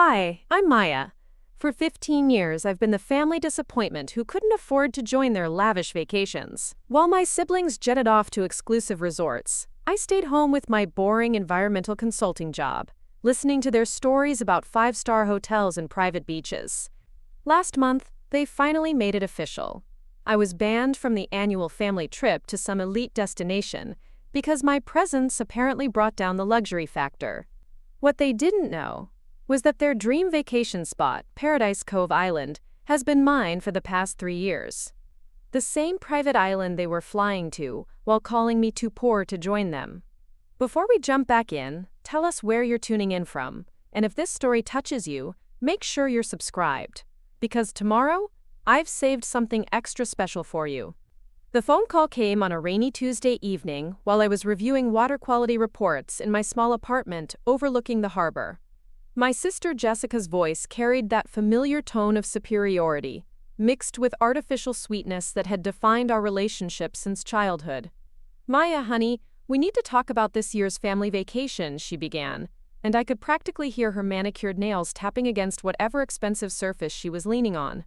Hi, I'm Maya. For 15 years, I've been the family disappointment who couldn't afford to join their lavish vacations. While my siblings jetted off to exclusive resorts, I stayed home with my boring environmental consulting job, listening to their stories about five-star hotels and private beaches. Last month, they finally made it official. I was banned from the annual family trip to some elite destination because my presence apparently brought down the luxury factor. What they didn't know was that their dream vacation spot, Cove Island, has been mine for the past 3 years. The same private island they were flying to while calling me too poor to join them. Before we jump back in, tell us where you're tuning in from, and if this story touches you, make sure you're subscribed. Because tomorrow, I've saved something extra special for you. The phone call came on a rainy Tuesday evening while I was reviewing water quality reports in my small apartment overlooking the harbor. My sister Jessica's voice carried that familiar tone of superiority, mixed with artificial sweetness that had defined our relationship since childhood. "Maya, honey, we need to talk about this year's family vacation," she began, and I could practically hear her manicured nails tapping against whatever expensive surface she was leaning on.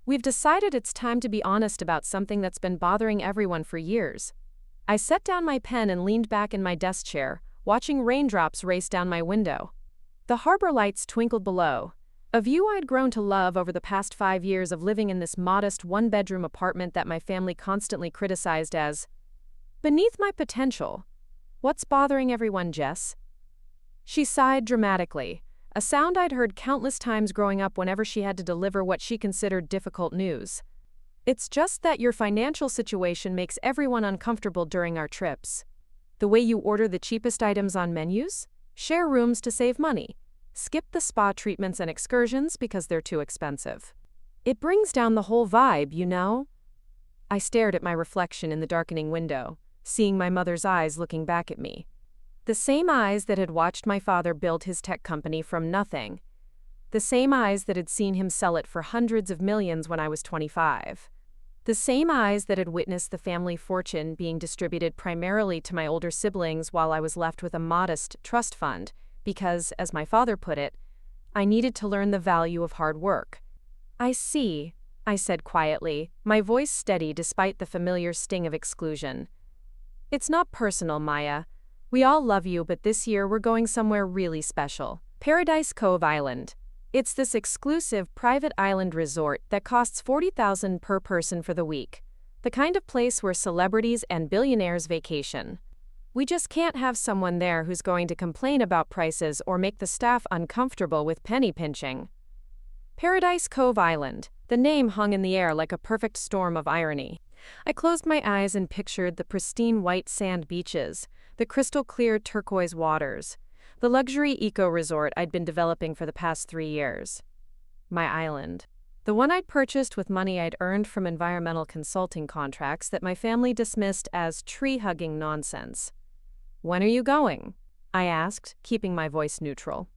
"We've decided it's time to be honest about something that's been bothering everyone for years." I set down my pen and leaned back in my desk chair, watching raindrops race down my window. The harbor lights twinkled below, a view I'd grown to love over the past 5 years of living in this modest one-bedroom apartment that my family constantly criticized as beneath my potential. "What's bothering everyone, Jess?" She sighed dramatically, a sound I'd heard countless times growing up whenever she had to deliver what she considered difficult news. "It's just that your financial situation makes everyone uncomfortable during our trips. The way you order the cheapest items on menus, share rooms to save money, skip the spa treatments and excursions because they're too expensive. It brings down the whole vibe, you know?" I stared at my reflection in the darkening window, seeing my mother's eyes looking back at me. The same eyes that had watched my father build his tech company from nothing. The same eyes that had seen him sell it for hundreds of millions when I was 25. The same eyes that had witnessed the family fortune being distributed primarily to my older siblings while I was left with a modest trust fund because, as my father put it, I needed to learn the value of hard work. "I see," I said quietly, my voice steady despite the familiar sting of exclusion. "It's not personal, Maya. We all love you, but this year we're going somewhere really special. Cove Island. It's this exclusive private island resort that costs $40,000 per person for the week. The kind of place where celebrities and billionaires vacation. We just can't have someone there who's going to complain about prices or make the staff uncomfortable with penny pinching." Cove Island. The name hung in the air like a perfect storm of irony. I closed my eyes and pictured the pristine white sand beaches, the crystal-clear turquoise waters, the luxury eco-resort I'd been developing for the past 3 years. My island. The one I'd purchased with money I'd earned from environmental consulting contracts that my family dismissed as tree-hugging nonsense. "When are you going?" I asked, keeping my voice neutral.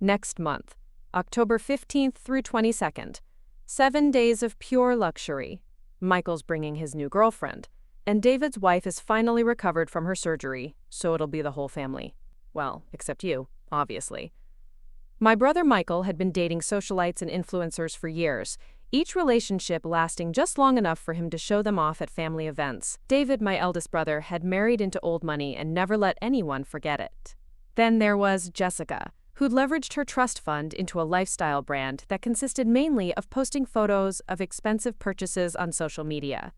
"Next month, October 15th through 22nd. 7 days of pure luxury. Michael's bringing his new girlfriend, and David's wife is finally recovered from her surgery, so it'll be the whole family. Well, except you, obviously." My brother Michael had been dating socialites and influencers for years, each relationship lasting just long enough for him to show them off at family events. David, my eldest brother, had married into old money and never let anyone forget it. Then there was Jessica, who'd leveraged her trust fund into a lifestyle brand that consisted mainly of posting photos of expensive purchases on social media.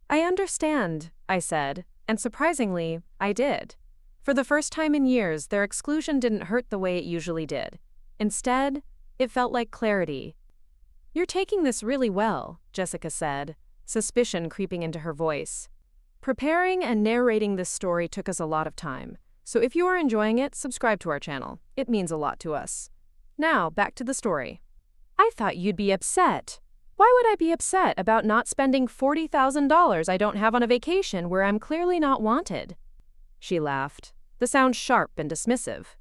"I understand," I said, and surprisingly, I did. For the first time in years, their exclusion didn't hurt the way it usually did. Instead, it felt like clarity. "You're taking this really well," Jessica said, suspicion creeping into her voice. "Preparing and narrating this story took us a lot of time, so if you are enjoying it, subscribe to our channel. It means a lot to us. Now, back to the story." "I thought you'd be upset." "Why would I be upset about not spending $40,000 I don't have on a vacation where I'm clearly not wanted?" She laughed, the sound sharp and dismissive.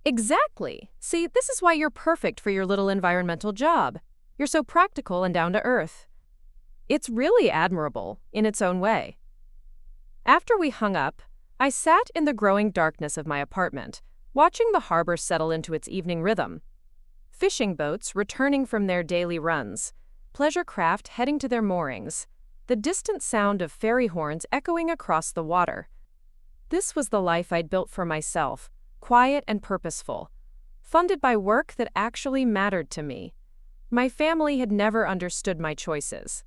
"Exactly. See, this is why you're perfect for your little environmental job. You're so practical and down to earth." It's really admirable, in its own way. After we hung up, I sat in the growing darkness of my apartment, watching the harbor settle into its evening rhythm. Fishing boats returning from their daily runs, pleasure craft heading to their moorings, the distant sound of ferry horns echoing across the water. This was the life I'd built for myself, quiet and purposeful, funded by work that actually mattered to me. My family had never understood my choices.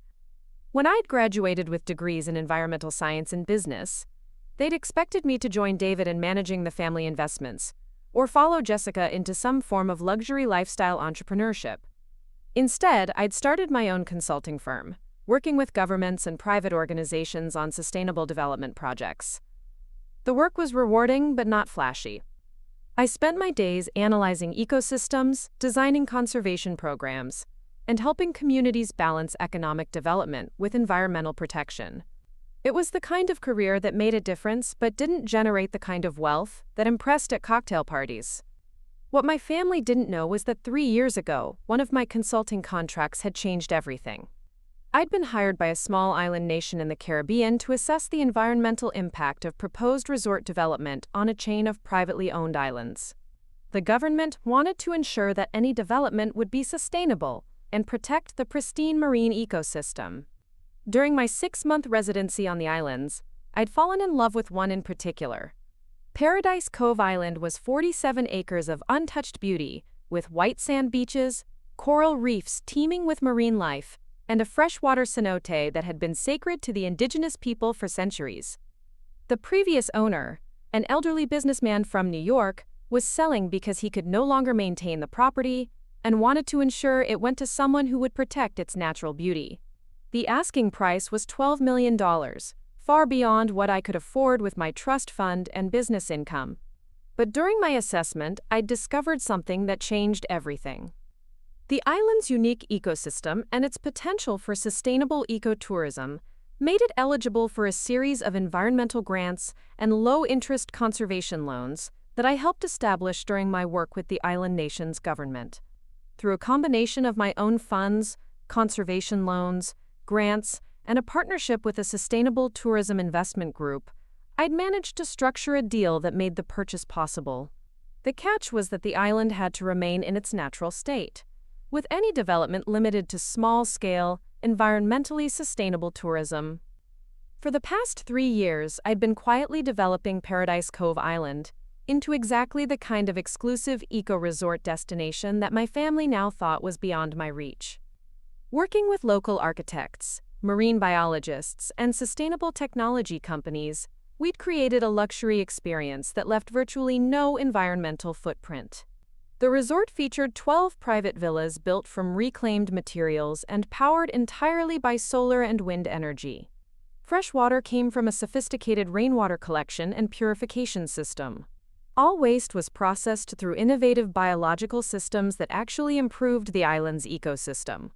When I'd graduated with degrees in environmental science and business, they'd expected me to join David in managing the family investments, or follow Jessica into some form of luxury lifestyle entrepreneurship. Instead, I'd started my own consulting firm, working with governments and private organizations on sustainable development projects. The work was rewarding but not flashy. I spent my days analyzing ecosystems, designing conservation programs, and helping communities balance economic development with environmental protection. It was the kind of career that made a difference but didn't generate the kind of wealth that impressed at cocktail parties. What my family didn't know was that 3 years ago, one of my consulting contracts had changed everything. I'd been hired by a small island nation in the Caribbean to assess the environmental impact of proposed resort development on a chain of privately owned islands. The government wanted to ensure that any development would be sustainable and protect the pristine marine ecosystem. During my 6-month residency on the islands, I'd fallen in love with one in particular. Paradise Cove Island was 47 acres of untouched beauty, with white sand beaches, coral reefs teeming with marine life, and a freshwater cenote that had been sacred to the indigenous people for centuries. The previous owner, an elderly businessman from New York, was selling because he could no longer maintain the property and wanted to ensure it went to someone who would protect its natural beauty. The asking price was $12 million, far beyond what I could afford with my trust fund and business income. But during my assessment, I'd discovered something that changed everything. The island's unique ecosystem and its potential for sustainable ecotourism made it eligible for a series of environmental grants and low-interest conservation loans that I helped establish during my work with the island nation's government. Through a combination of my own funds, conservation loans, grants, and a partnership with a sustainable tourism investment group, I'd managed to structure a deal that made the purchase possible. The catch was that the island had to remain in its natural state, with any development limited to small-scale, environmentally sustainable tourism. For the past 3 years, I'd been quietly developing Paradise Cove Island into exactly the kind of exclusive eco-resort destination that my family now thought was beyond my reach. Working with local architects, marine biologists, and sustainable technology companies, we'd created a luxury experience that left virtually no environmental footprint. The resort featured 12 private villas built from reclaimed materials and powered entirely by solar and wind energy. Fresh water came from a sophisticated rainwater collection and purification system. All waste was processed through innovative biological systems that actually improved the island's ecosystem.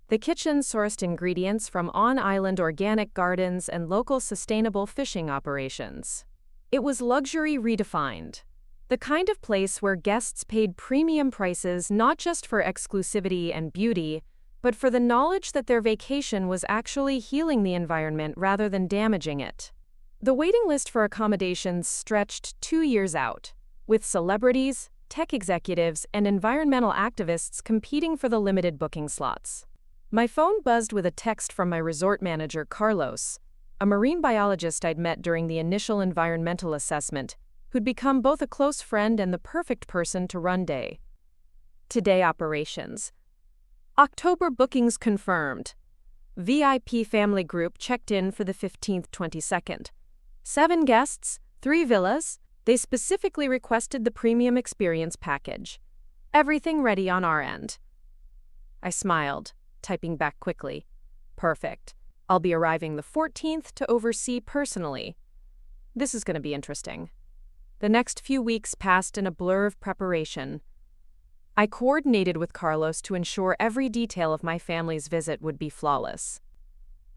The kitchen sourced ingredients from on-island organic gardens and local sustainable fishing operations. It was luxury redefined. The kind of place where guests paid premium prices not just for exclusivity and beauty, but for the knowledge that their vacation was actually healing the environment rather than damaging it. The waiting list for accommodations stretched 2 years out, with celebrities, tech executives, and environmental activists competing for the limited booking slots. My phone buzzed with a text from my resort manager, Carlos, a marine biologist I'd met during the initial environmental assessment, who'd become both a close friend and the perfect person to run day-to-day operations. October bookings confirmed. VIP family group checked in for the 15th, 22nd. 7 guests, 3 villas. They specifically requested the premium experience package. Everything ready on our end. I smiled, typing back quickly. Perfect. I'll be arriving the 14th to oversee personally. This is going to be interesting. The next few weeks passed in a blur of preparation. I coordinated with Carlos to ensure every detail of my family's visit would be flawless.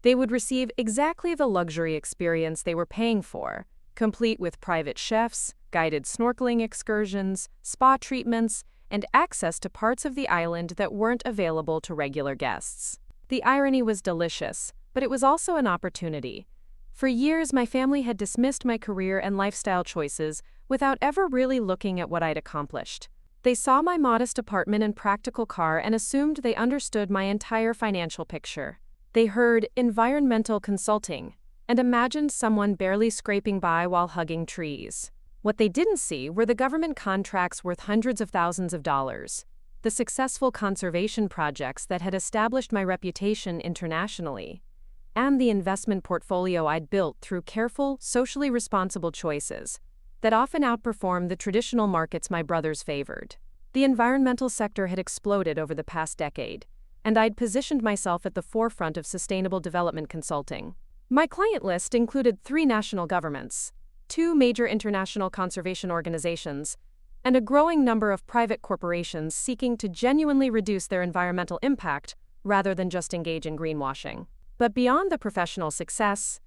They would receive exactly the luxury experience they were paying for, complete with private chefs, guided snorkeling excursions, spa treatments, and access to parts of the island that weren't available to regular guests. The irony was delicious, but it was also an opportunity. For years, my family had dismissed my career and lifestyle choices without ever really looking at what I'd accomplished. They saw my modest apartment and practical car and assumed they understood my entire financial picture. They heard environmental consulting and imagined someone barely scraping by while hugging trees. What they didn't see were the government contracts worth hundreds of thousands of dollars, the successful conservation projects that had established my reputation internationally, and the investment portfolio I'd built through careful, socially responsible choices that often outperformed the traditional markets my brothers favored. The environmental sector had exploded over the past decade, and I'd positioned myself at the forefront of sustainable development consulting. My client list included 3 national governments, 2 major international conservation organizations, and a growing number of private corporations seeking to genuinely reduce their environmental impact rather than just engage in greenwashing. But beyond the professional success,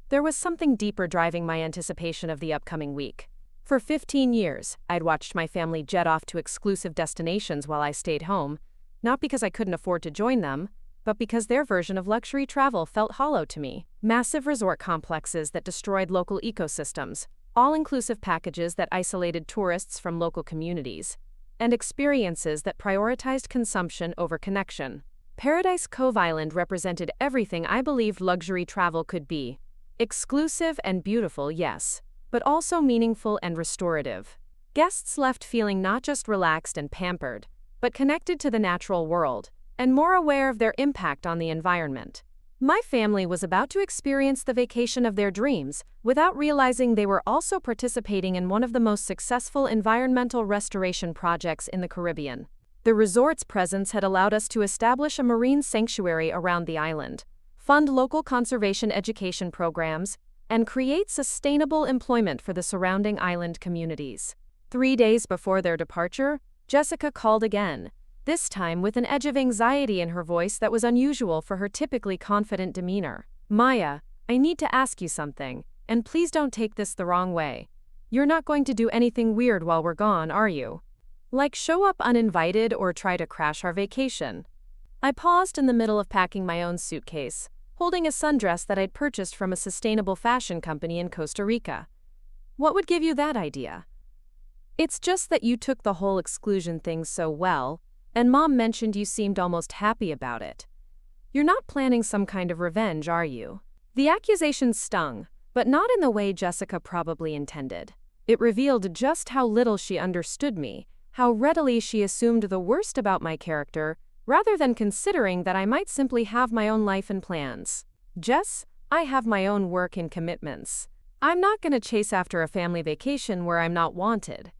there was something deeper driving my anticipation of the upcoming week. For 15 years, I'd watched my family jet off to exclusive destinations while I stayed home, not because I couldn't afford to join them, but because their version of luxury travel felt hollow to me. Massive resort complexes that destroyed local ecosystems, all-inclusive packages that isolated tourists from local communities, and experiences that prioritized consumption over connection. Paradise Cove Island represented everything I believed luxury travel could be. Exclusive and beautiful, yes, but also meaningful and restorative. Guests left feeling not just relaxed and pampered, but connected to the natural world, and more aware of their impact on the environment. My family was about to experience the vacation of their dreams without realizing they were also participating in one of the most successful environmental restoration projects in the Caribbean. The resort's presence had allowed us to establish a marine sanctuary around the island, fund local conservation education programs, and create sustainable employment for the surrounding island communities. 3 days before their departure, Jessica called again, this time with an edge of anxiety in her voice that was unusual for her typically confident demeanor. "Maya, I need to ask you something, and please don't take this the wrong way. You're not going to do anything weird while we're gone, are you? Like show up uninvited or try to crash our vacation?" I paused in the middle of packing my own suitcase, holding a sundress that I'd purchased from a sustainable fashion company in Costa Rica. "What would give you that idea?" "It's just that you took the whole exclusion thing so well, and Mom mentioned you seemed almost happy about it. You're not planning some kind of revenge, are you?" The accusation stung, but not in the way Jessica probably intended. It revealed just how little she understood me, how readily she assumed the worst about my character, rather than considering that I might simply have my own life and plans. "Jess, I have my own work and commitments. I'm not going to chase after a family vacation where I'm not wanted."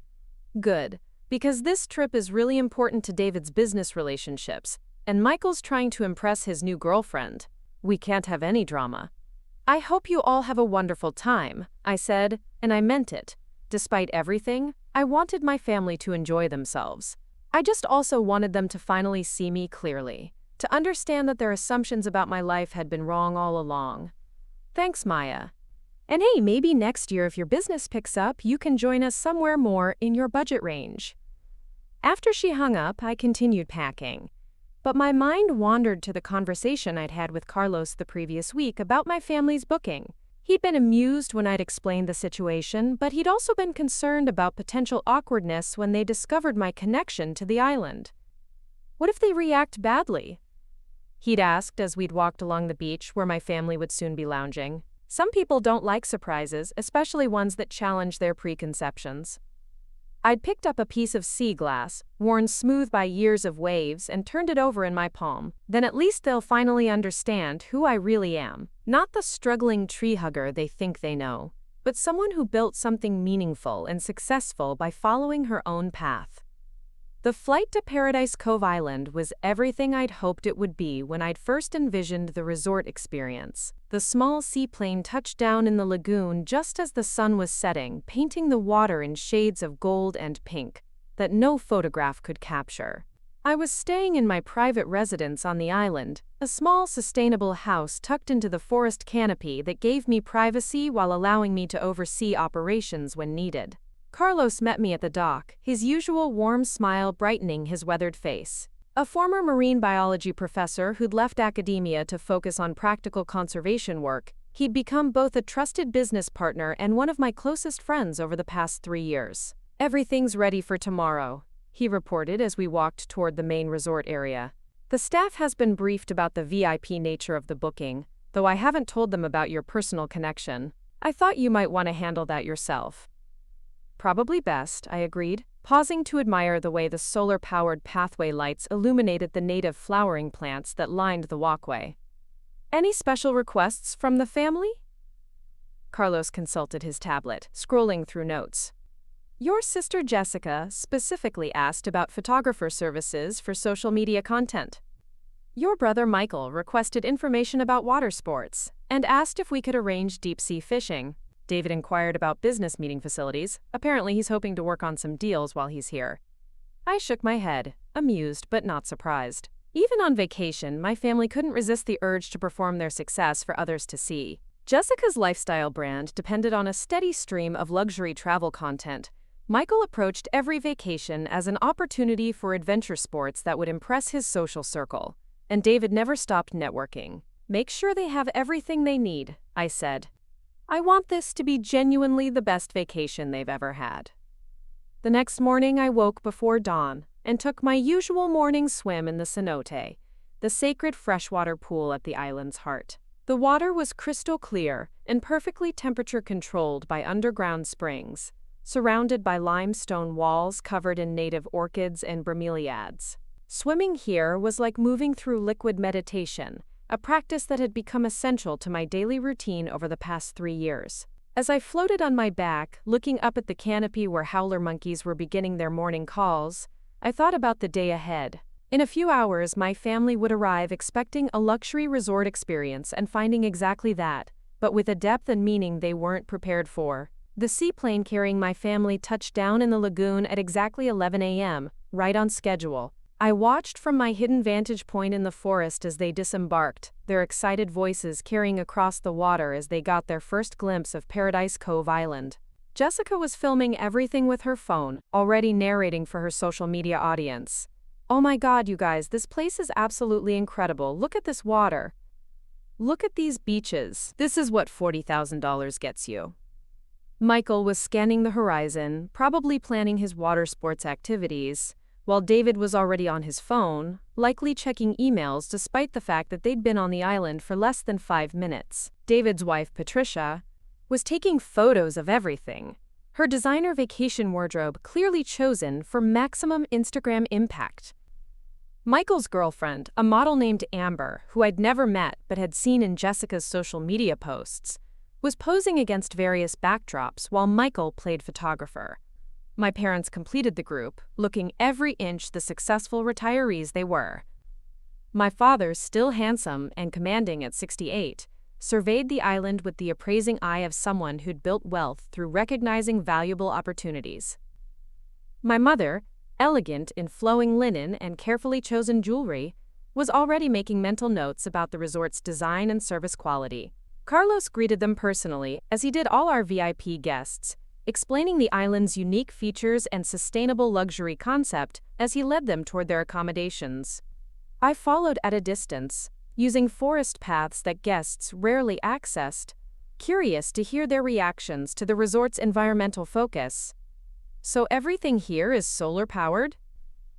"Good, because this trip is really important to David's business relationships, and Michael's trying to impress his new girlfriend. We can't have any drama." "I hope you all have a wonderful time," I said, and I meant it. Despite everything, I wanted my family to enjoy themselves. I just also wanted them to finally see me clearly, to understand that their assumptions about my life had been wrong all along. "Thanks, Maya. And hey, maybe next year if your business picks up, you can join us somewhere more in your budget range." After she hung up, I continued packing. But my mind wandered to the conversation I'd had with Carlos the previous week about my family's booking. He'd been amused when I'd explained the situation, but he'd also been concerned about potential awkwardness when they discovered my connection to the island. "What if they react badly?" he'd asked as we'd walked along the beach where my family would soon be lounging. "Some people don't like surprises, especially ones that challenge their preconceptions." I'd picked up a piece of sea glass, worn smooth by years of waves, and turned it over in my palm. "Then at least they'll finally understand who I really am. Not the struggling tree hugger they think they know, but someone who built something meaningful and successful by following her own path." The flight to Paradise Cove Island was everything I'd hoped it would be when I'd first envisioned the resort experience. The small seaplane touched down in the lagoon just as the sun was setting, painting the water in shades of gold and pink that no photograph could capture. I was staying in my private residence on the island, a small sustainable house tucked into the forest canopy that gave me privacy while allowing me to oversee operations when needed. Carlos met me at the dock, his usual warm smile brightening his weathered face. A former marine biology professor who'd left academia to focus on practical conservation work, he'd become both a trusted business partner and one of my closest friends over the past 3 years. "Everything's ready for tomorrow," he reported as we walked toward the main resort area. The staff has been briefed about the VIP nature of the booking, though I haven't told them about your personal connection. I thought you might want to handle that yourself. Probably best, I agreed, pausing to admire the way the solar-powered pathway lights illuminated the native flowering plants that lined the walkway. Any special requests from the family? Carlos consulted his tablet, scrolling through notes. Your sister Jessica specifically asked about photographer services for social media content. Your brother Michael requested information about water sports and asked if we could arrange deep-sea fishing. David inquired about business meeting facilities. Apparently he's hoping to work on some deals while he's here. I shook my head, amused but not surprised. Even on vacation, my family couldn't resist the urge to perform their success for others to see. Jessica's lifestyle brand depended on a steady stream of luxury travel content. Michael approached every vacation as an opportunity for adventure sports that would impress his social circle. And David never stopped networking. Make sure they have everything they need, I said. I want this to be genuinely the best vacation they've ever had. The next morning I woke before dawn and took my usual morning swim in the cenote, the sacred freshwater pool at the island's heart. The water was crystal clear and perfectly temperature-controlled by underground springs, surrounded by limestone walls covered in native orchids and bromeliads. Swimming here was like moving through liquid meditation, a practice that had become essential to my daily routine over the past 3 years. As I floated on my back, looking up at the canopy where howler monkeys were beginning their morning calls, I thought about the day ahead. In a few hours, my family would arrive expecting a luxury resort experience and finding exactly that, but with a depth and meaning they weren't prepared for. The seaplane carrying my family touched down in the lagoon at exactly 11 a.m., right on schedule. I watched from my hidden vantage point in the forest as they disembarked, their excited voices carrying across the water as they got their first glimpse of Paradise Cove Island. Jessica was filming everything with her phone, already narrating for her social media audience. Oh my God, you guys, this place is absolutely incredible. Look at this water. Look at these beaches. This is what $40,000 gets you. Michael was scanning the horizon, probably planning his water sports activities, while David was already on his phone, likely checking emails despite the fact that they'd been on the island for less than 5 minutes. David's wife, Patricia, was taking photos of everything, her designer vacation wardrobe clearly chosen for maximum Instagram impact. Michael's girlfriend, a model named Amber, who I'd never met but had seen in Jessica's social media posts, was posing against various backdrops while Michael played photographer. My parents completed the group, looking every inch the successful retirees they were. My father, still handsome and commanding at 68, surveyed the island with the appraising eye of someone who'd built wealth through recognizing valuable opportunities. My mother, elegant in flowing linen and carefully chosen jewelry, was already making mental notes about the resort's design and service quality. Carlos greeted them personally, as he did all our VIP guests, explaining the island's unique features and sustainable luxury concept as he led them toward their accommodations. I followed at a distance, using forest paths that guests rarely accessed, curious to hear their reactions to the resort's environmental focus. So everything here is solar-powered?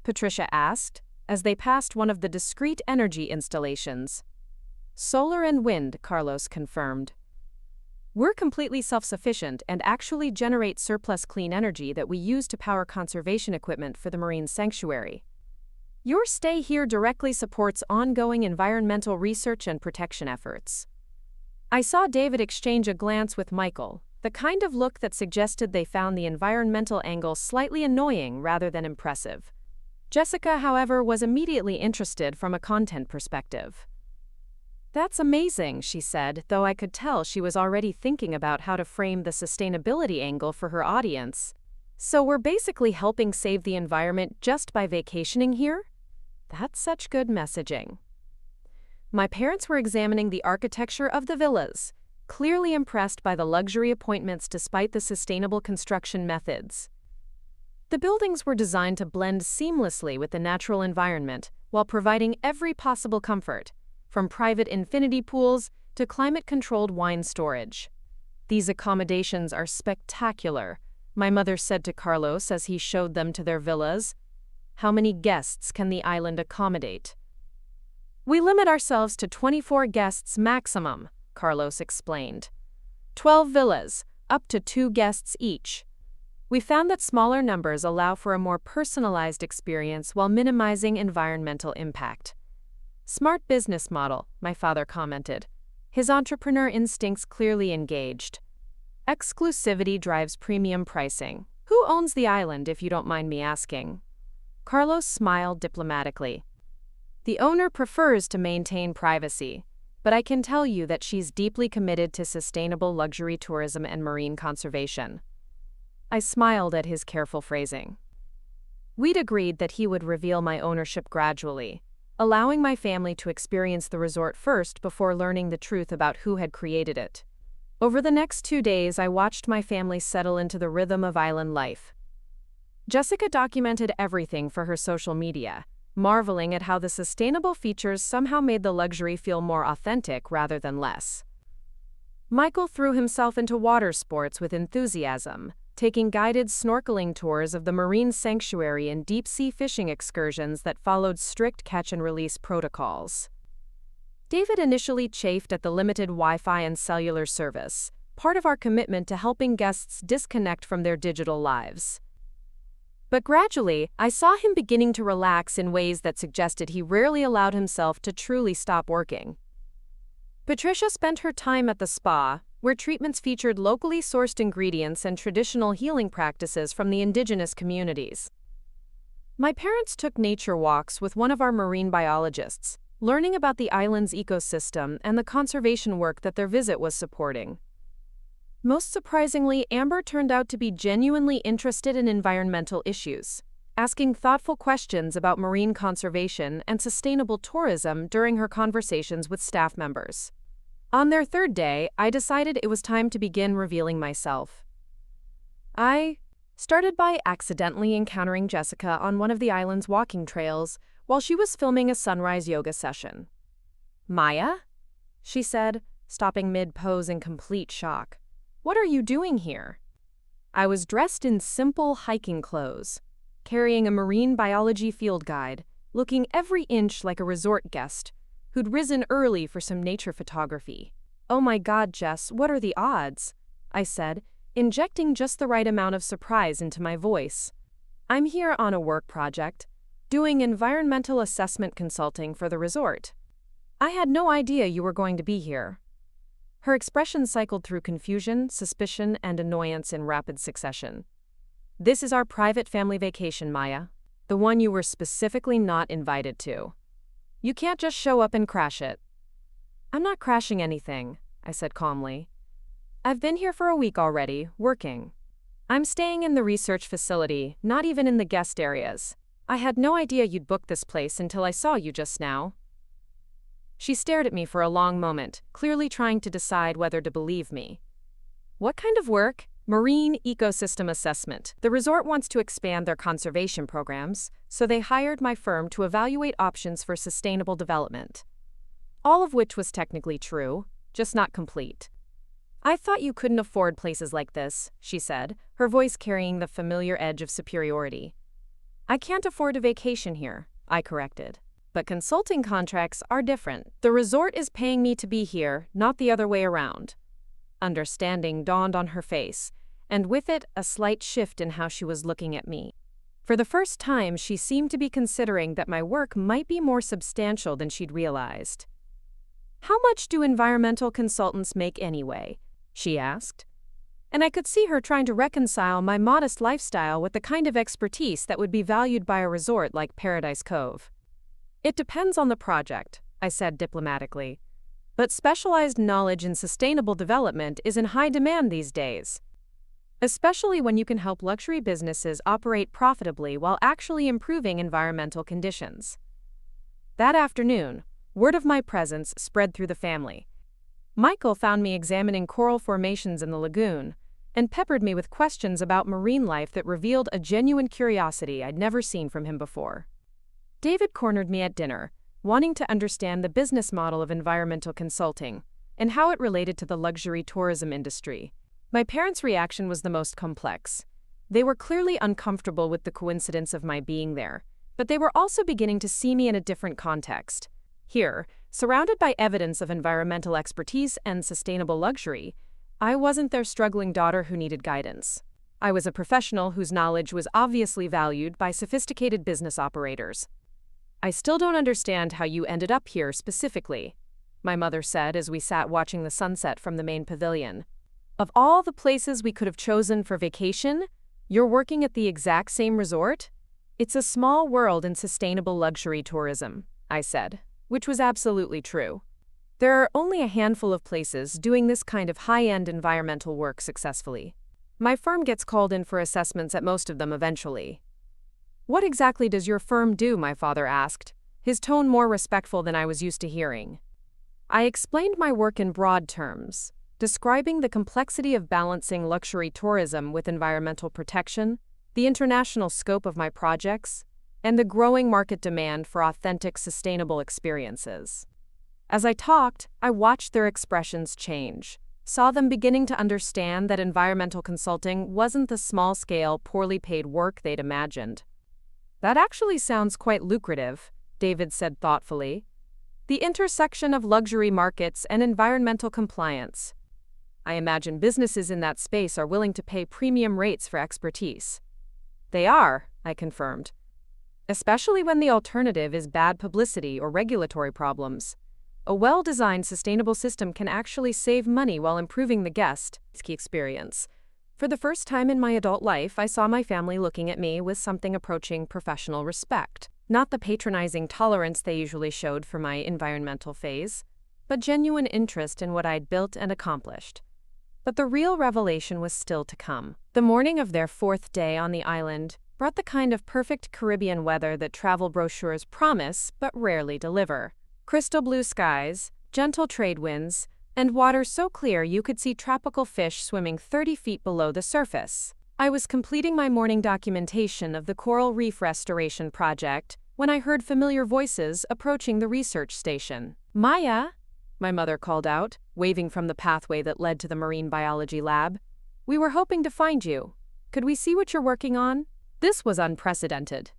Patricia asked, as they passed one of the discrete energy installations. Solar and wind, Carlos confirmed. We're completely self-sufficient and actually generate surplus clean energy that we use to power conservation equipment for the marine sanctuary. Your stay here directly supports ongoing environmental research and protection efforts. I saw David exchange a glance with Michael, the kind of look that suggested they found the environmental angle slightly annoying rather than impressive. Jessica, however, was immediately interested from a content perspective. That's amazing, she said, though I could tell she was already thinking about how to frame the sustainability angle for her audience. So we're basically helping save the environment just by vacationing here? That's such good messaging. My parents were examining the architecture of the villas, clearly impressed by the luxury appointments despite the sustainable construction methods. The buildings were designed to blend seamlessly with the natural environment while providing every possible comfort, from private infinity pools to climate-controlled wine storage. These accommodations are spectacular, my mother said to Carlos as he showed them to their villas. How many guests can the island accommodate? We limit ourselves to 24 guests maximum, Carlos explained. 12 villas, up to 2 guests each. We found that smaller numbers allow for a more personalized experience while minimizing environmental impact. Smart business model, my father commented. His entrepreneur instincts clearly engaged. Exclusivity drives premium pricing. Who owns the island, if you don't mind me asking? Carlos smiled diplomatically. The owner prefers to maintain privacy, but I can tell you that she's deeply committed to sustainable luxury tourism and marine conservation. I smiled at his careful phrasing. We'd agreed that he would reveal my ownership gradually, allowing my family to experience the resort first before learning the truth about who had created it. Over the next 2 days, I watched my family settle into the rhythm of island life. Jessica documented everything for her social media, marveling at how the sustainable features somehow made the luxury feel more authentic rather than less. Michael threw himself into water sports with enthusiasm, taking guided snorkeling tours of the marine sanctuary and deep-sea fishing excursions that followed strict catch-and-release protocols. David initially chafed at the limited Wi-Fi and cellular service, part of our commitment to helping guests disconnect from their digital lives. But gradually, I saw him beginning to relax in ways that suggested he rarely allowed himself to truly stop working. Patricia spent her time at the spa, where treatments featured locally sourced ingredients and traditional healing practices from the indigenous communities. My parents took nature walks with one of our marine biologists, learning about the island's ecosystem and the conservation work that their visit was supporting. Most surprisingly, Amber turned out to be genuinely interested in environmental issues, asking thoughtful questions about marine conservation and sustainable tourism during her conversations with staff members. On their 3rd day, I decided it was time to begin revealing myself. I started by accidentally encountering Jessica on one of the island's walking trails while she was filming a sunrise yoga session. "Maya?" she said, stopping mid-pose in complete shock. "What are you doing here?" I was dressed in simple hiking clothes, carrying a marine biology field guide, looking every inch like a resort guest who'd risen early for some nature photography. "Oh my God, Jess, what are the odds?" I said, injecting just the right amount of surprise into my voice. "I'm here on a work project, doing environmental assessment consulting for the resort. I had no idea you were going to be here." Her expression cycled through confusion, suspicion, and annoyance in rapid succession. "This is our private family vacation, Maya. The one you were specifically not invited to. You can't just show up and crash it." "I'm not crashing anything," I said calmly. "I've been here for a week already, working. I'm staying in the research facility, not even in the guest areas. I had no idea you'd booked this place until I saw you just now." She stared at me for a long moment, clearly trying to decide whether to believe me. "What kind of work?" "Marine ecosystem assessment. The resort wants to expand their conservation programs, so they hired my firm to evaluate options for sustainable development." All of which was technically true, just not complete. "I thought you couldn't afford places like this," she said, her voice carrying the familiar edge of superiority. "I can't afford a vacation here," I corrected. "But consulting contracts are different. The resort is paying me to be here, not the other way around." Understanding dawned on her face, and with it, a slight shift in how she was looking at me. For the first time, she seemed to be considering that my work might be more substantial than she'd realized. "How much do environmental consultants make anyway?" she asked. And I could see her trying to reconcile my modest lifestyle with the kind of expertise that would be valued by a resort like Paradise Cove. "It depends on the project," I said diplomatically. "But specialized knowledge in sustainable development is in high demand these days, especially when you can help luxury businesses operate profitably while actually improving environmental conditions." That afternoon, word of my presence spread through the family. Michael found me examining coral formations in the lagoon and peppered me with questions about marine life that revealed a genuine curiosity I'd never seen from him before. David cornered me at dinner, wanting to understand the business model of environmental consulting and how it related to the luxury tourism industry. My parents' reaction was the most complex. They were clearly uncomfortable with the coincidence of my being there, But they were also beginning to see me in a different context. Here, surrounded by evidence of environmental expertise and sustainable luxury, I wasn't their struggling daughter who needed guidance. I was a professional whose knowledge was obviously valued by sophisticated business operators. "I still don't understand how you ended up here specifically," my mother said as we sat watching the sunset from the main pavilion. "Of all the places we could have chosen for vacation, you're working at the exact same resort?" "It's a small world in sustainable luxury tourism," I said, which was absolutely true. There are only a handful of places doing this kind of high-end environmental work successfully. My firm gets called in for assessments at most of them eventually. "What exactly does your firm do?" my father asked, his tone more respectful than I was used to hearing. I explained my work in broad terms, describing the complexity of balancing luxury tourism with environmental protection, the international scope of my projects, and the growing market demand for authentic, sustainable experiences. As I talked, I watched their expressions change, saw them beginning to understand that environmental consulting wasn't the small-scale, poorly paid work they'd imagined. "That actually sounds quite lucrative," David said thoughtfully. "The intersection of luxury markets and environmental compliance. I imagine businesses in that space are willing to pay premium rates for expertise." "They are," I confirmed. "Especially when the alternative is bad publicity or regulatory problems. A well-designed sustainable system can actually save money while improving the guest experience." For the first time in my adult life, I saw my family looking at me with something approaching professional respect. Not the patronizing tolerance they usually showed for my environmental phase, but genuine interest in what I'd built and accomplished. But the real revelation was still to come. The morning of their 4th day on the island brought the kind of perfect Caribbean weather that travel brochures promise but rarely deliver. Crystal blue skies, gentle trade winds, and water so clear you could see tropical fish swimming 30 feet below the surface. I was completing my morning documentation of the coral reef restoration project when I heard familiar voices approaching the research station. "Maya," my mother called out, waving from the pathway that led to the marine biology lab. "We were hoping to find you. Could we see what you're working on?" This was unprecedented.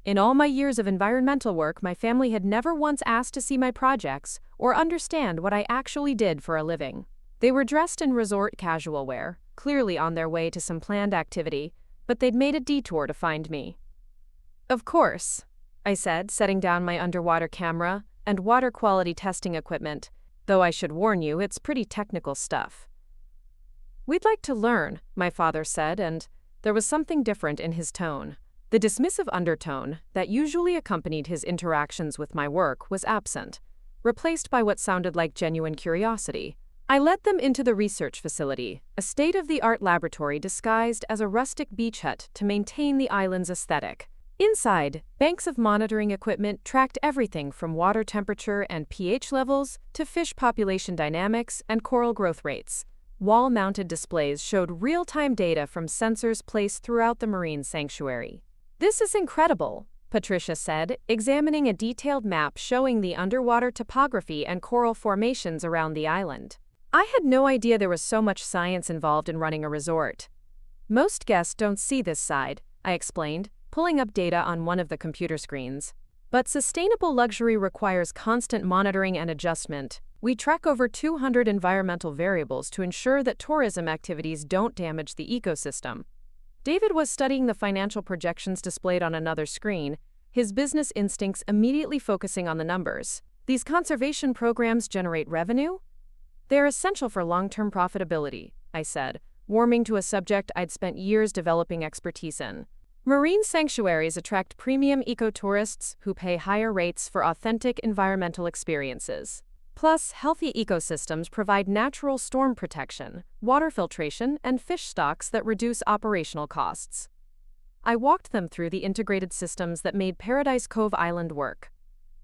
In all my years of environmental work, my family had never once asked to see my projects or understand what I actually did for a living. They were dressed in resort casual wear, clearly on their way to some planned activity, but they'd made a detour to find me. "Of course," I said, setting down my underwater camera and water quality testing equipment, though I should warn you, it's pretty technical stuff. "We'd like to learn," my father said, and there was something different in his tone. The dismissive undertone that usually accompanied his interactions with my work was absent, replaced by what sounded like genuine curiosity. I led them into the research facility, a state-of-the-art laboratory disguised as a rustic beach hut to maintain the island's aesthetic. Inside, banks of monitoring equipment tracked everything from water temperature and pH levels to fish population dynamics and coral growth rates. Wall-mounted displays showed real-time data from sensors placed throughout the marine sanctuary. "This is incredible," Patricia said, examining a detailed map showing the underwater topography and coral formations around the island. "I had no idea there was so much science involved in running a resort." "Most guests don't see this side," I explained, pulling up data on one of the computer screens. "But sustainable luxury requires constant monitoring and adjustment. We track over 200 environmental variables to ensure that tourism activities don't damage the ecosystem." David was studying the financial projections displayed on another screen, his business instincts immediately focusing on the numbers. "These conservation programs generate revenue?" "They're essential for long-term profitability," I said, warming to a subject I'd spent years developing expertise in. "Marine sanctuaries attract premium ecotourists who pay higher rates for authentic environmental experiences. Plus, healthy ecosystems provide natural storm protection, water filtration, and fish stocks that reduce operational costs." I walked them through the integrated systems that made Paradise Cove Island work.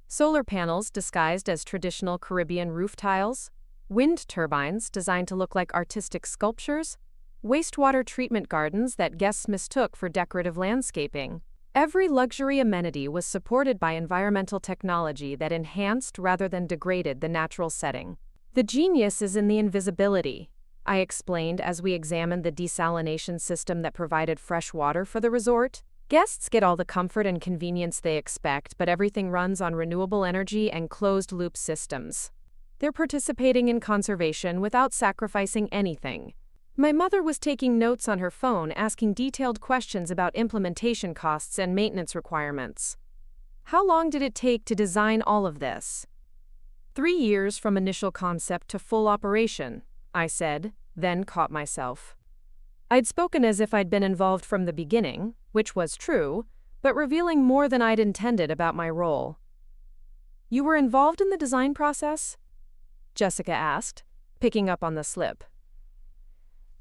Solar panels disguised as traditional Caribbean roof tiles, wind turbines designed to look like artistic sculptures, wastewater treatment gardens that guests mistook for decorative landscaping. Every luxury amenity was supported by environmental technology that enhanced rather than degraded the natural setting. "The genius is in the invisibility," I explained as we examined the desalination system that provided fresh water for the resort. Guests get all the comfort and convenience they expect, but everything runs on renewable energy and closed-loop systems. They're participating in conservation without sacrificing anything. My mother was taking notes on her phone, asking detailed questions about implementation costs and maintenance requirements. How long did it take to design all of this? 3 years from initial concept to full operation, I said, then caught myself. I'd spoken as if I'd been involved from the beginning, which was true, but revealing more than I'd intended about my role. You were involved in the design process? Jessica asked, picking up on the slip.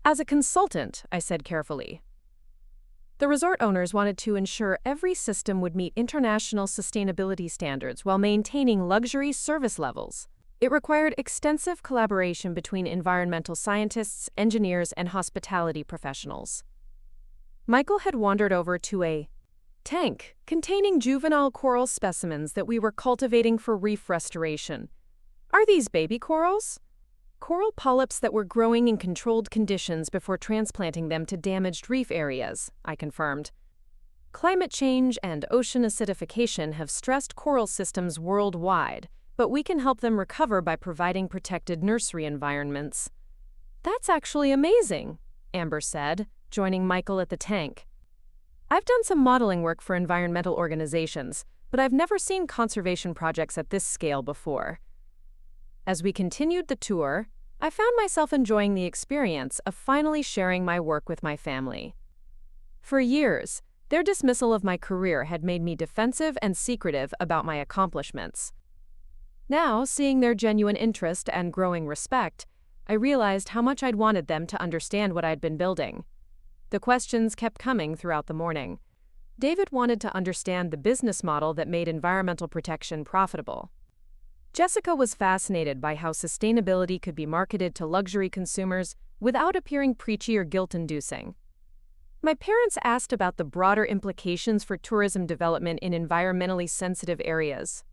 As a consultant, I said carefully. The resort owners wanted to ensure every system would meet international sustainability standards while maintaining luxury service levels. It required extensive collaboration between environmental scientists, engineers, and hospitality professionals. Michael had wandered over to a tank containing juvenile coral specimens that we were cultivating for reef restoration. Are these baby corals? Coral polyps that were growing in controlled conditions before transplanting them to damaged reef areas, I confirmed. Climate change and ocean acidification have stressed coral systems worldwide, but we can help them recover by providing protected nursery environments. That's actually amazing, Amber said, joining Michael at the tank. I've done some modeling work for environmental organizations, but I've never seen conservation projects at this scale before. As we continued the tour, I found myself enjoying the experience of finally sharing my work with my family. For years, their dismissal of my career had made me defensive and secretive about my accomplishments. Now, seeing their genuine interest and growing respect, I realized how much I'd wanted them to understand what I'd been building. The questions kept coming throughout the morning. David wanted to understand the business model that made environmental protection profitable. Jessica was fascinated by how sustainability could be marketed to luxury consumers without appearing preachy or guilt-inducing. My parents asked about the broader implications for tourism development in environmentally sensitive areas.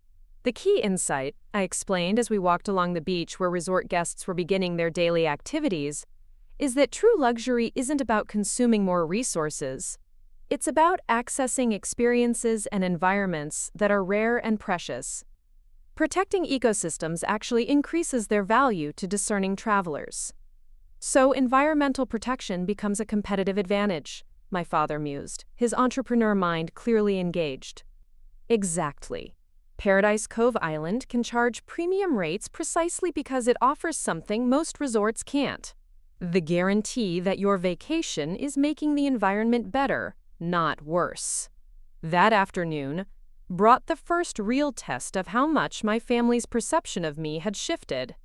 The key insight, I explained as we walked along the beach where resort guests were beginning their daily activities, is that true luxury isn't about consuming more resources. It's about accessing experiences and environments that are rare and precious. Protecting ecosystems actually increases their value to discerning travelers. So environmental protection becomes a competitive advantage, my father mused, his entrepreneur mind clearly engaged. Exactly. Paradise Cove Island can charge premium rates precisely because it offers something most resorts can't: the guarantee that your vacation is making the environment better, not worse. That afternoon brought the first real test of how much my family's perception of me had shifted.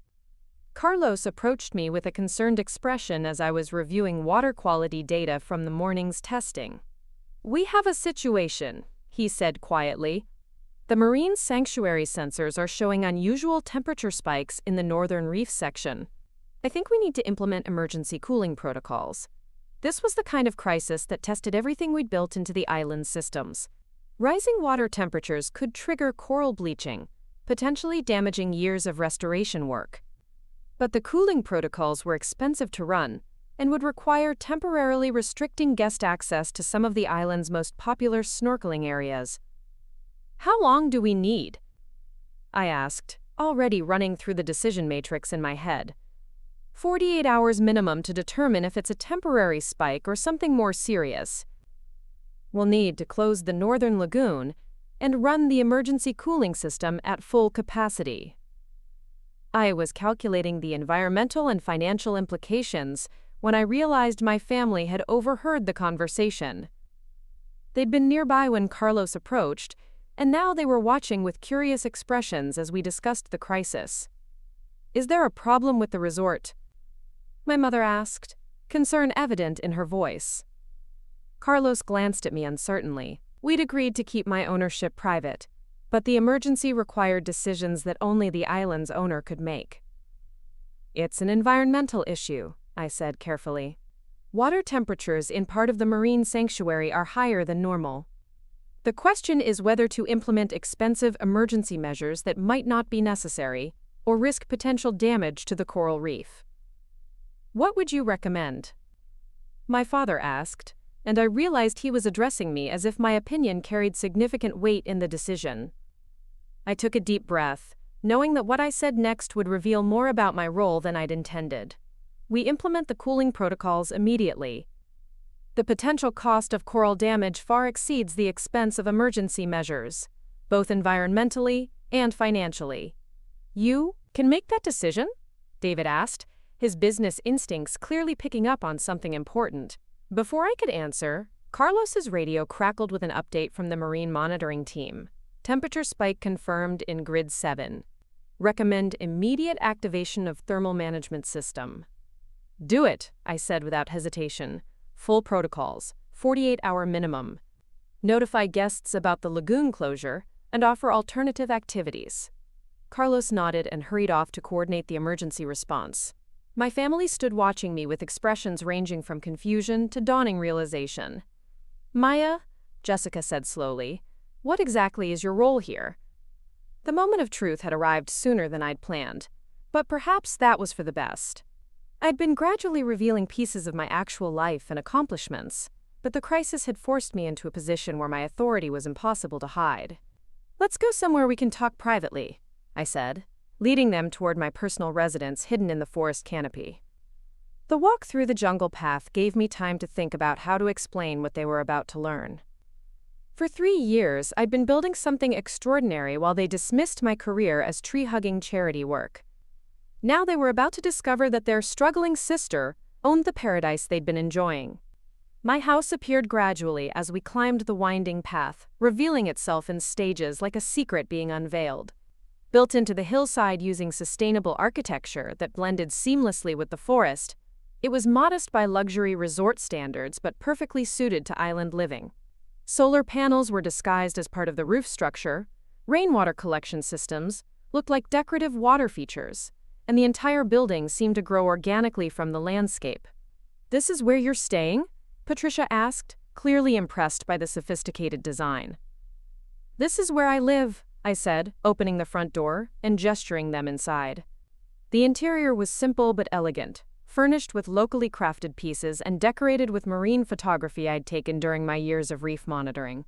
Carlos approached me with a concerned expression as I was reviewing water quality data from the morning's testing. "We have a situation," he said quietly. "The marine sanctuary sensors are showing unusual temperature spikes in the northern reef section. I think we need to implement emergency cooling protocols." This was the kind of crisis that tested everything we'd built into the island's systems. Rising water temperatures could trigger coral bleaching, potentially damaging years of restoration work. But the cooling protocols were expensive to run and would require temporarily restricting guest access to some of the island's most popular snorkeling areas. "How long do we need?" I asked, already running through the decision matrix in my head. 48 hours minimum to determine if it's a temporary spike or something more serious. We'll need to close the northern lagoon and run the emergency cooling system at full capacity. I was calculating the environmental and financial implications when I realized my family had overheard the conversation. They'd been nearby when Carlos approached, and now they were watching with curious expressions as we discussed the crisis. "Is there a problem with the resort?" my mother asked, concern evident in her voice. Carlos glanced at me uncertainly. We'd agreed to keep my ownership private, but the emergency required decisions that only the island's owner could make. "It's an environmental issue," I said carefully. "Water temperatures in part of the marine sanctuary are higher than normal. The question is whether to implement expensive emergency measures that might not be necessary or risk potential damage to the coral reef." "What would you recommend?" my father asked, and I realized he was addressing me as if my opinion carried significant weight in the decision. I took a deep breath, knowing that what I said next would reveal more about my role than I'd intended. We implement the cooling protocols immediately. The potential cost of coral damage far exceeds the expense of emergency measures, both environmentally and financially. You can make that decision? David asked, his business instincts clearly picking up on something important. Before I could answer, Carlos's radio crackled with an update from the marine monitoring team. Temperature spike confirmed in grid 7. Recommend immediate activation of thermal management system. Do it, I said without hesitation. Full protocols, 48-hour minimum. Notify guests about the lagoon closure and offer alternative activities. Carlos nodded and hurried off to coordinate the emergency response. My family stood watching me with expressions ranging from confusion to dawning realization. Maya, Jessica said slowly, what exactly is your role here? The moment of truth had arrived sooner than I'd planned, but perhaps that was for the best. I'd been gradually revealing pieces of my actual life and accomplishments, but the crisis had forced me into a position where my authority was impossible to hide. Let's go somewhere we can talk privately, I said, leading them toward my personal residence hidden in the forest canopy. The walk through the jungle path gave me time to think about how to explain what they were about to learn. For 3 years, I'd been building something extraordinary while they dismissed my career as tree-hugging charity work. Now they were about to discover that their struggling sister owned the paradise they'd been enjoying. My house appeared gradually as we climbed the winding path, revealing itself in stages like a secret being unveiled. Built into the hillside using sustainable architecture that blended seamlessly with the forest, it was modest by luxury resort standards but perfectly suited to island living. Solar panels were disguised as part of the roof structure, rainwater collection systems looked like decorative water features, and the entire building seemed to grow organically from the landscape. "This is where you're staying?" Patricia asked, clearly impressed by the sophisticated design. "This is where I live," I said, opening the front door and gesturing them inside. The interior was simple but elegant, furnished with locally crafted pieces and decorated with marine photography I'd taken during my years of reef monitoring.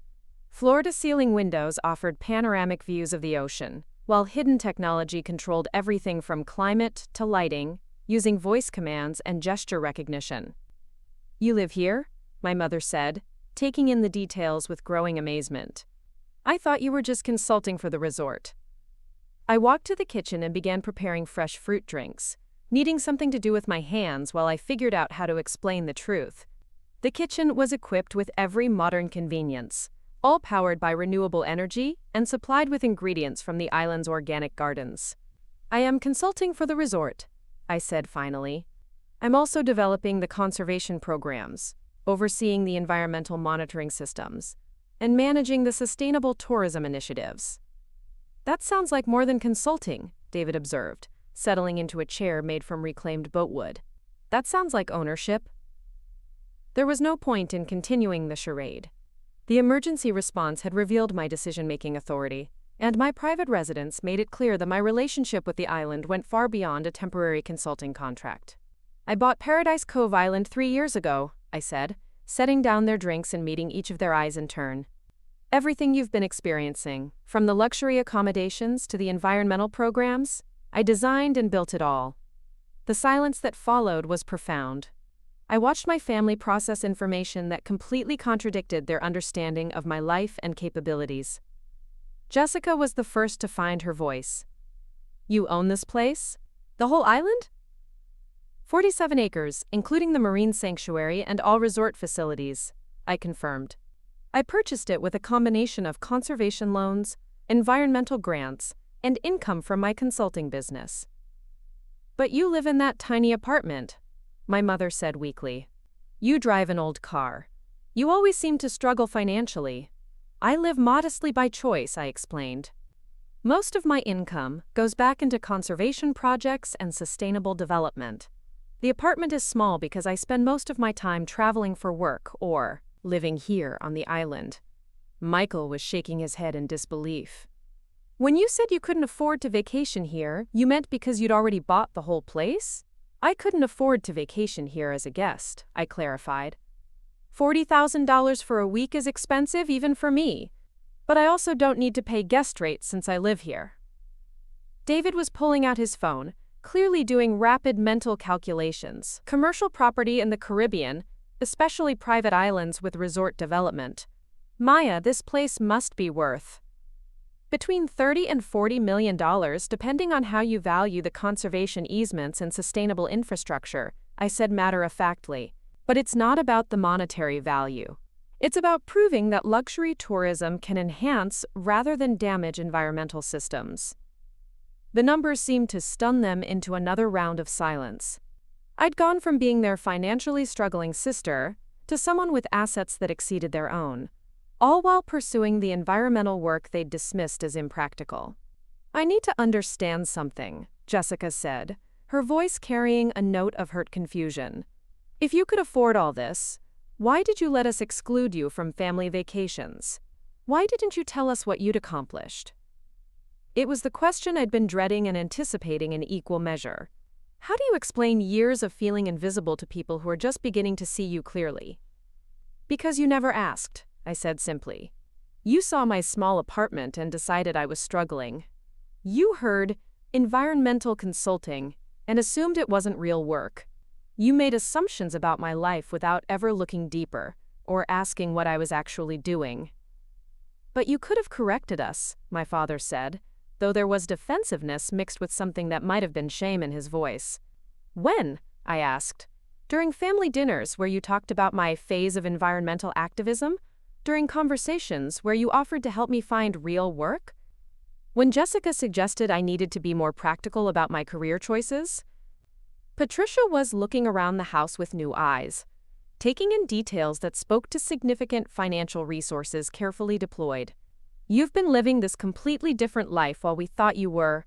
Floor-to-ceiling windows offered panoramic views of the ocean, while hidden technology controlled everything from climate to lighting, using voice commands and gesture recognition. "You live here?" my mother said, taking in the details with growing amazement. "I thought you were just consulting for the resort." I walked to the kitchen and began preparing fresh fruit drinks, needing something to do with my hands while I figured out how to explain the truth. The kitchen was equipped with every modern convenience, all powered by renewable energy and supplied with ingredients from the island's organic gardens. "I am consulting for the resort," I said finally. "I'm also developing the conservation programs, overseeing the environmental monitoring systems, and managing the sustainable tourism initiatives." "That sounds like more than consulting," David observed, settling into a chair made from reclaimed boatwood. "That sounds like ownership." There was no point in continuing the charade. The emergency response had revealed my decision-making authority, and my private residence made it clear that my relationship with the island went far beyond a temporary consulting contract. "I bought Paradise Cove Island 3 years ago," I said, setting down their drinks and meeting each of their eyes in turn. "Everything you've been experiencing, from the luxury accommodations to the environmental programs, I designed and built it all." The silence that followed was profound. I watched my family process information that completely contradicted their understanding of my life and capabilities. Jessica was the first to find her voice. "You own this place? The whole island?" 47 acres, including the marine sanctuary and all resort facilities, I confirmed. I purchased it with a combination of conservation loans, environmental grants, and income from my consulting business. "But you live in that tiny apartment," my mother said weakly. "You drive an old car. You always seem to struggle financially." "I live modestly by choice," I explained. "Most of my income goes back into conservation projects and sustainable development. The apartment is small because I spend most of my time traveling for work or living here on the island." Michael was shaking his head in disbelief. "When you said you couldn't afford to vacation here, you meant because you'd already bought the whole place?" "I couldn't afford to vacation here as a guest," I clarified. $40,000 for a week is expensive even for me. But I also don't need to pay guest rates since I live here. David was pulling out his phone, clearly doing rapid mental calculations. Commercial property in the Caribbean, especially private islands with resort development. Maya, this place must be worth between $30 and $40 million, depending on how you value the conservation easements and sustainable infrastructure, I said matter-of-factly. But it's not about the monetary value. It's about proving that luxury tourism can enhance rather than damage environmental systems. The numbers seemed to stun them into another round of silence. I'd gone from being their financially struggling sister to someone with assets that exceeded their own, all while pursuing the environmental work they'd dismissed as impractical. I need to understand something, Jessica said, her voice carrying a note of hurt confusion. If you could afford all this, why did you let us exclude you from family vacations? Why didn't you tell us what you'd accomplished? It was the question I'd been dreading and anticipating in equal measure. How do you explain years of feeling invisible to people who are just beginning to see you clearly? Because you never asked, I said simply. You saw my small apartment and decided I was struggling. You heard environmental consulting and assumed it wasn't real work. You made assumptions about my life without ever looking deeper or asking what I was actually doing. But you could have corrected us, my father said, though there was defensiveness mixed with something that might have been shame in his voice. When? I asked. During family dinners where you talked about my phase of environmental activism? During conversations where you offered to help me find real work? When Jessica suggested I needed to be more practical about my career choices? Patricia was looking around the house with new eyes, taking in details that spoke to significant financial resources carefully deployed. You've been living this completely different life while we thought you were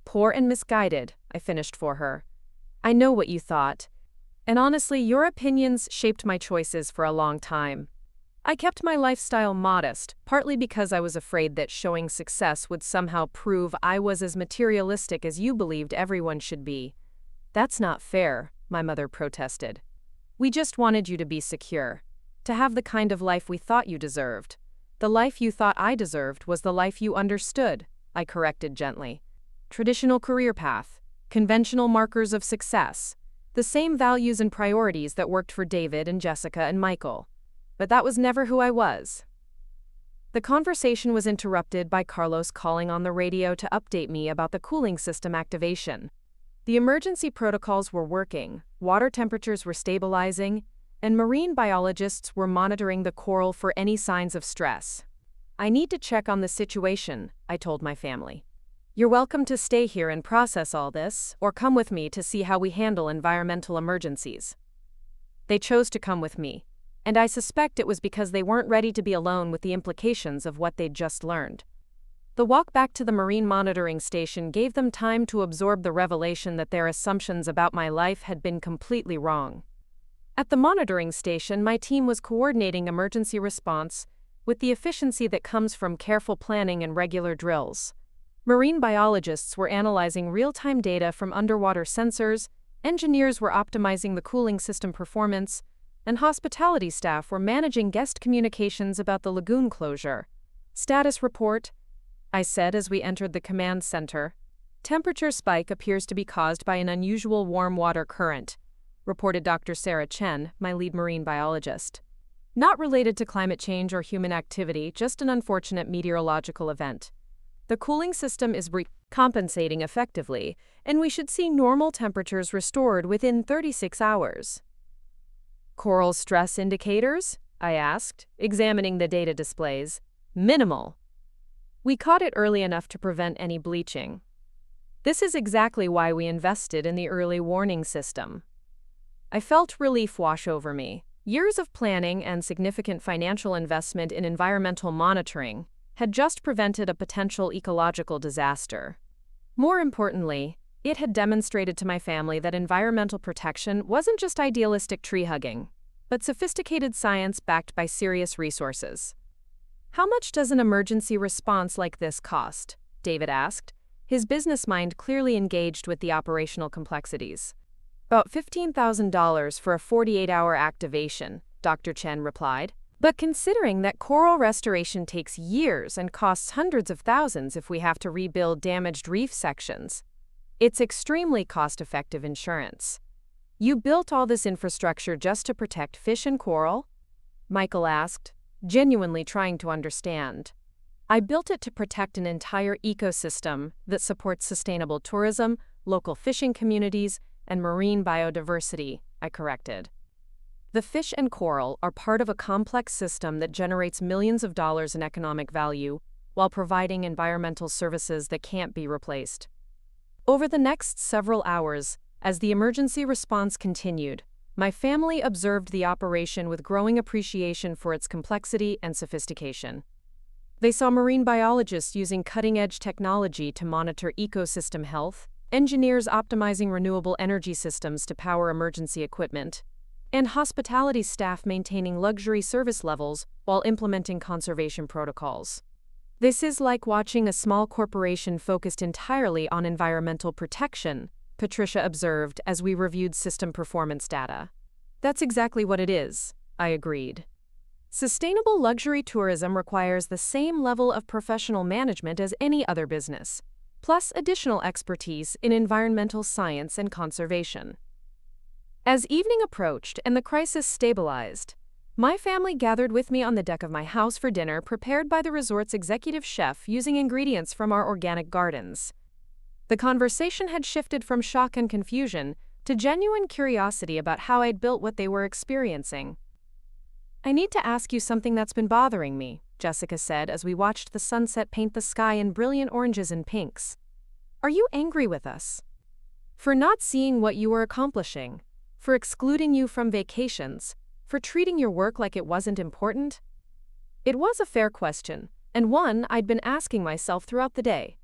poor and misguided, I finished for her. I know what you thought. And honestly, your opinions shaped my choices for a long time. I kept my lifestyle modest, partly because I was afraid that showing success would somehow prove I was as materialistic as you believed everyone should be. That's not fair, my mother protested. We just wanted you to be secure, to have the kind of life we thought you deserved. The life you thought I deserved was the life you understood, I corrected gently. Traditional career path, conventional markers of success, the same values and priorities that worked for David and Jessica and Michael. But that was never who I was. The conversation was interrupted by Carlos calling on the radio to update me about the cooling system activation. The emergency protocols were working, water temperatures were stabilizing, and marine biologists were monitoring the coral for any signs of stress. I need to check on the situation, I told my family. You're welcome to stay here and process all this, or come with me to see how we handle environmental emergencies. They chose to come with me, and I suspect it was because they weren't ready to be alone with the implications of what they'd just learned. The walk back to the marine monitoring station gave them time to absorb the revelation that their assumptions about my life had been completely wrong. At the monitoring station, my team was coordinating emergency response with the efficiency that comes from careful planning and regular drills. Marine biologists were analyzing real-time data from underwater sensors, engineers were optimizing the cooling system performance, and hospitality staff were managing guest communications about the lagoon closure. Status report, I said as we entered the command center. Temperature spike appears to be caused by an unusual warm water current, reported Dr. Sarah Chen, my lead marine biologist. Not related to climate change or human activity, just an unfortunate meteorological event. The cooling system is compensating effectively, and we should see normal temperatures restored within 36 hours. Coral stress indicators? I asked, examining the data displays. Minimal. We caught it early enough to prevent any bleaching. This is exactly why we invested in the early warning system. I felt relief wash over me. Years of planning and significant financial investment in environmental monitoring had just prevented a potential ecological disaster. More importantly, it had demonstrated to my family that environmental protection wasn't just idealistic tree-hugging, but sophisticated science backed by serious resources. How much does an emergency response like this cost? David asked, his business mind clearly engaged with the operational complexities. About $15,000 for a 48-hour activation, Dr. Chen replied. But considering that coral restoration takes years and costs hundreds of thousands if we have to rebuild damaged reef sections, it's extremely cost-effective insurance. You built all this infrastructure just to protect fish and coral? Michael asked, genuinely trying to understand. I built it to protect an entire ecosystem that supports sustainable tourism, local fishing communities, and marine biodiversity, I corrected. The fish and coral are part of a complex system that generates millions of dollars in economic value while providing environmental services that can't be replaced. Over the next several hours, as the emergency response continued, my family observed the operation with growing appreciation for its complexity and sophistication. They saw marine biologists using cutting-edge technology to monitor ecosystem health, engineers optimizing renewable energy systems to power emergency equipment, and hospitality staff maintaining luxury service levels while implementing conservation protocols. This is like watching a small corporation focused entirely on environmental protection, Patricia observed as we reviewed system performance data. That's exactly what it is, I agreed. Sustainable luxury tourism requires the same level of professional management as any other business, plus additional expertise in environmental science and conservation. As evening approached and the crisis stabilized, my family gathered with me on the deck of my house for dinner prepared by the resort's executive chef using ingredients from our organic gardens. The conversation had shifted from shock and confusion to genuine curiosity about how I'd built what they were experiencing. I need to ask you something that's been bothering me, Jessica said as we watched the sunset paint the sky in brilliant oranges and pinks. Are you angry with us? For not seeing what you were accomplishing? For excluding you from vacations? For treating your work like it wasn't important? It was a fair question, and one I'd been asking myself throughout the day.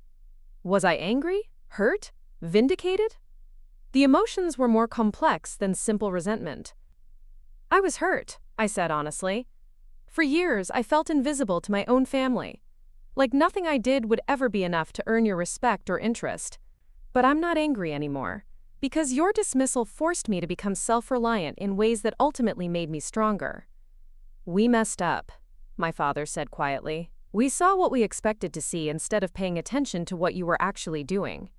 Was I angry? Hurt? Vindicated? The emotions were more complex than simple resentment. I was hurt, I said honestly. For years, I felt invisible to my own family. Like nothing I did would ever be enough to earn your respect or interest. But I'm not angry anymore, because your dismissal forced me to become self-reliant in ways that ultimately made me stronger. We messed up, my father said quietly. We saw what we expected to see instead of paying attention to what you were actually doing.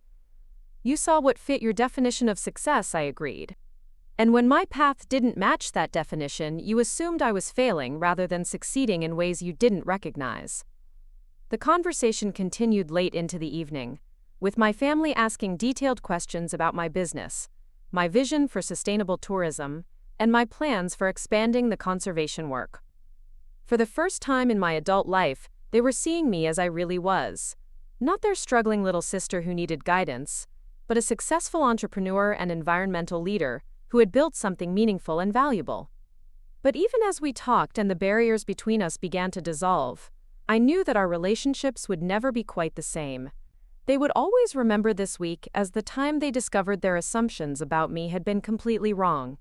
You saw what fit your definition of success, I agreed. And when my path didn't match that definition, you assumed I was failing rather than succeeding in ways you didn't recognize. The conversation continued late into the evening, with my family asking detailed questions about my business, my vision for sustainable tourism, and my plans for expanding the conservation work. For the first time in my adult life, they were seeing me as I really was. Not their struggling little sister who needed guidance, but a successful entrepreneur and environmental leader who had built something meaningful and valuable. But even as we talked and the barriers between us began to dissolve, I knew that our relationships would never be quite the same. They would always remember this week as the time they discovered their assumptions about me had been completely wrong.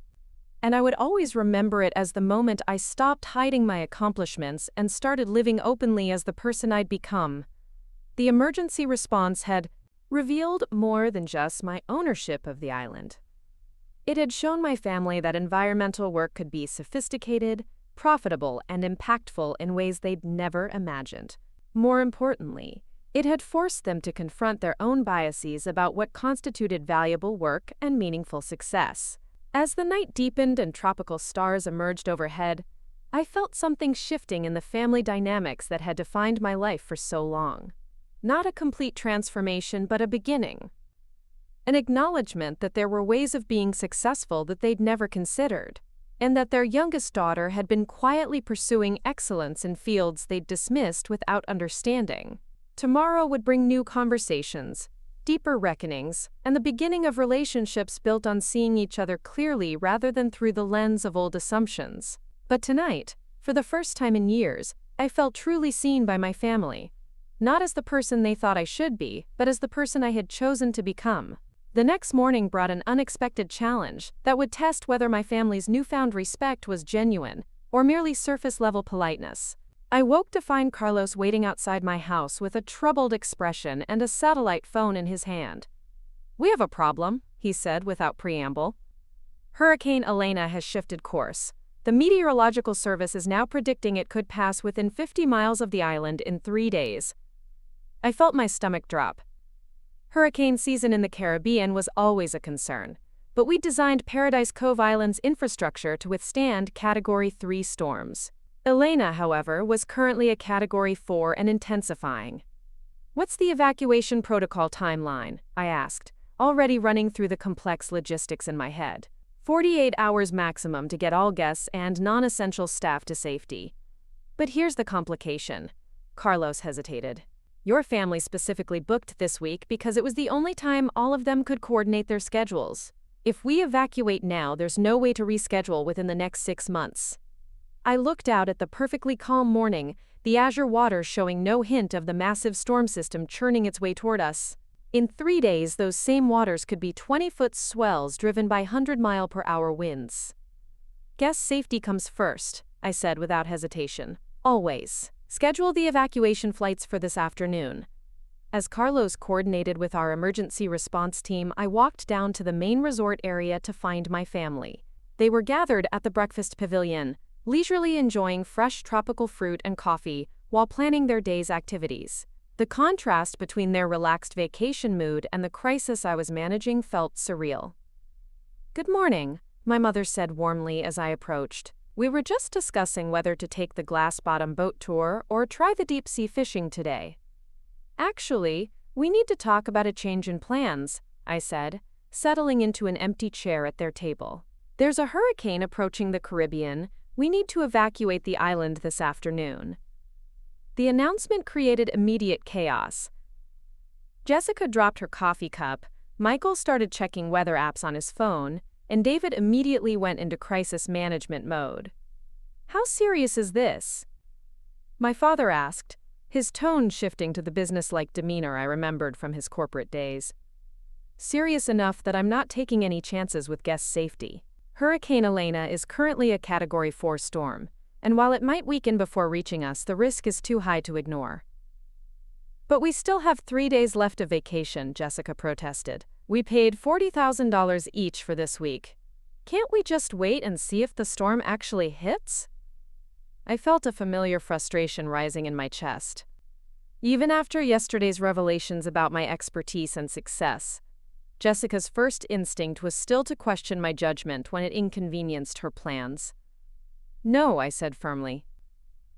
And I would always remember it as the moment I stopped hiding my accomplishments and started living openly as the person I'd become. The emergency response had revealed more than just my ownership of the island. It had shown my family that environmental work could be sophisticated, profitable, and impactful in ways they'd never imagined. More importantly, it had forced them to confront their own biases about what constituted valuable work and meaningful success. As the night deepened and tropical stars emerged overhead, I felt something shifting in the family dynamics that had defined my life for so long. Not a complete transformation, but a beginning. An acknowledgement that there were ways of being successful that they'd never considered, and that their youngest daughter had been quietly pursuing excellence in fields they'd dismissed without understanding. Tomorrow would bring new conversations, deeper reckonings, and the beginning of relationships built on seeing each other clearly rather than through the lens of old assumptions. But tonight, for the first time in years, I felt truly seen by my family. Not as the person they thought I should be, but as the person I had chosen to become. The next morning brought an unexpected challenge that would test whether my family's newfound respect was genuine or merely surface-level politeness. I woke to find Carlos waiting outside my house with a troubled expression and a satellite phone in his hand. "We have a problem," he said without preamble. "Hurricane Elena has shifted course. The Meteorological Service is now predicting it could pass within 50 miles of the island in 3 days. I felt my stomach drop. Hurricane season in the Caribbean was always a concern, but we designed Paradise Cove Island's infrastructure to withstand Category 3 storms. Elena, however, was currently a Category 4 and intensifying. "What's the evacuation protocol timeline?" I asked, already running through the complex logistics in my head. 48 hours maximum to get all guests and non-essential staff to safety. But here's the complication. Carlos hesitated. Your family specifically booked this week because it was the only time all of them could coordinate their schedules. If we evacuate now, there's no way to reschedule within the next 6 months. I looked out at the perfectly calm morning, the azure waters showing no hint of the massive storm system churning its way toward us. In 3 days, those same waters could be 20-foot swells driven by 100-mile-per-hour winds. Guest safety comes first, I said without hesitation. Always. Schedule the evacuation flights for this afternoon. As Carlos coordinated with our emergency response team, I walked down to the main resort area to find my family. They were gathered at the breakfast pavilion, leisurely enjoying fresh tropical fruit and coffee while planning their day's activities. The contrast between their relaxed vacation mood and the crisis I was managing felt surreal. "Good morning," my mother said warmly as I approached. "We were just discussing whether to take the glass-bottom boat tour or try the deep-sea fishing today." "Actually, we need to talk about a change in plans," I said, settling into an empty chair at their table. "There's a hurricane approaching the Caribbean. We need to evacuate the island this afternoon." The announcement created immediate chaos. Jessica dropped her coffee cup, Michael started checking weather apps on his phone, and David immediately went into crisis management mode. "How serious is this?" my father asked, his tone shifting to the business-like demeanor I remembered from his corporate days. "Serious enough that I'm not taking any chances with guest safety. Hurricane Elena is currently a Category 4 storm, and while it might weaken before reaching us, the risk is too high to ignore." "But we still have 3 days left of vacation," Jessica protested. "We paid $40,000 each for this week. Can't we just wait and see if the storm actually hits?" I felt a familiar frustration rising in my chest. Even after yesterday's revelations about my expertise and success, Jessica's first instinct was still to question my judgment when it inconvenienced her plans. "No," I said firmly.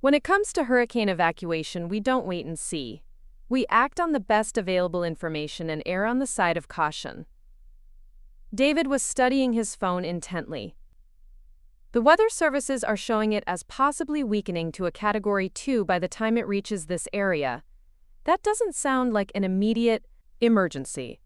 "When it comes to hurricane evacuation, we don't wait and see. We act on the best available information and err on the side of caution." David was studying his phone intently. "The weather services are showing it as possibly weakening to a Category 2 by the time it reaches this area. That doesn't sound like an immediate emergency.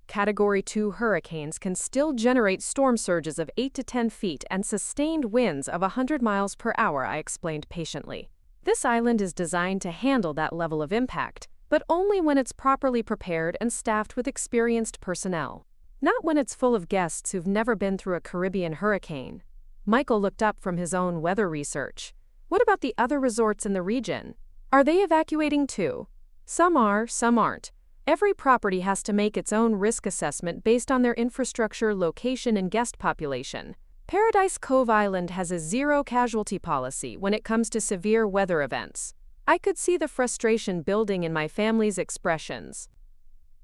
Category 2 hurricanes can still generate storm surges of 8 to 10 feet and sustained winds of 100 miles per hour, I explained patiently. This island is designed to handle that level of impact, but only when it's properly prepared and staffed with experienced personnel. Not when it's full of guests who've never been through a Caribbean hurricane." Michael looked up from his own weather research. "What about the other resorts in the region? Are they evacuating too?" "Some are, some aren't. Every property has to make its own risk assessment based on their infrastructure, location, and guest population. Paradise Cove Island has a zero-casualty policy when it comes to severe weather events." I could see the frustration building in my family's expressions.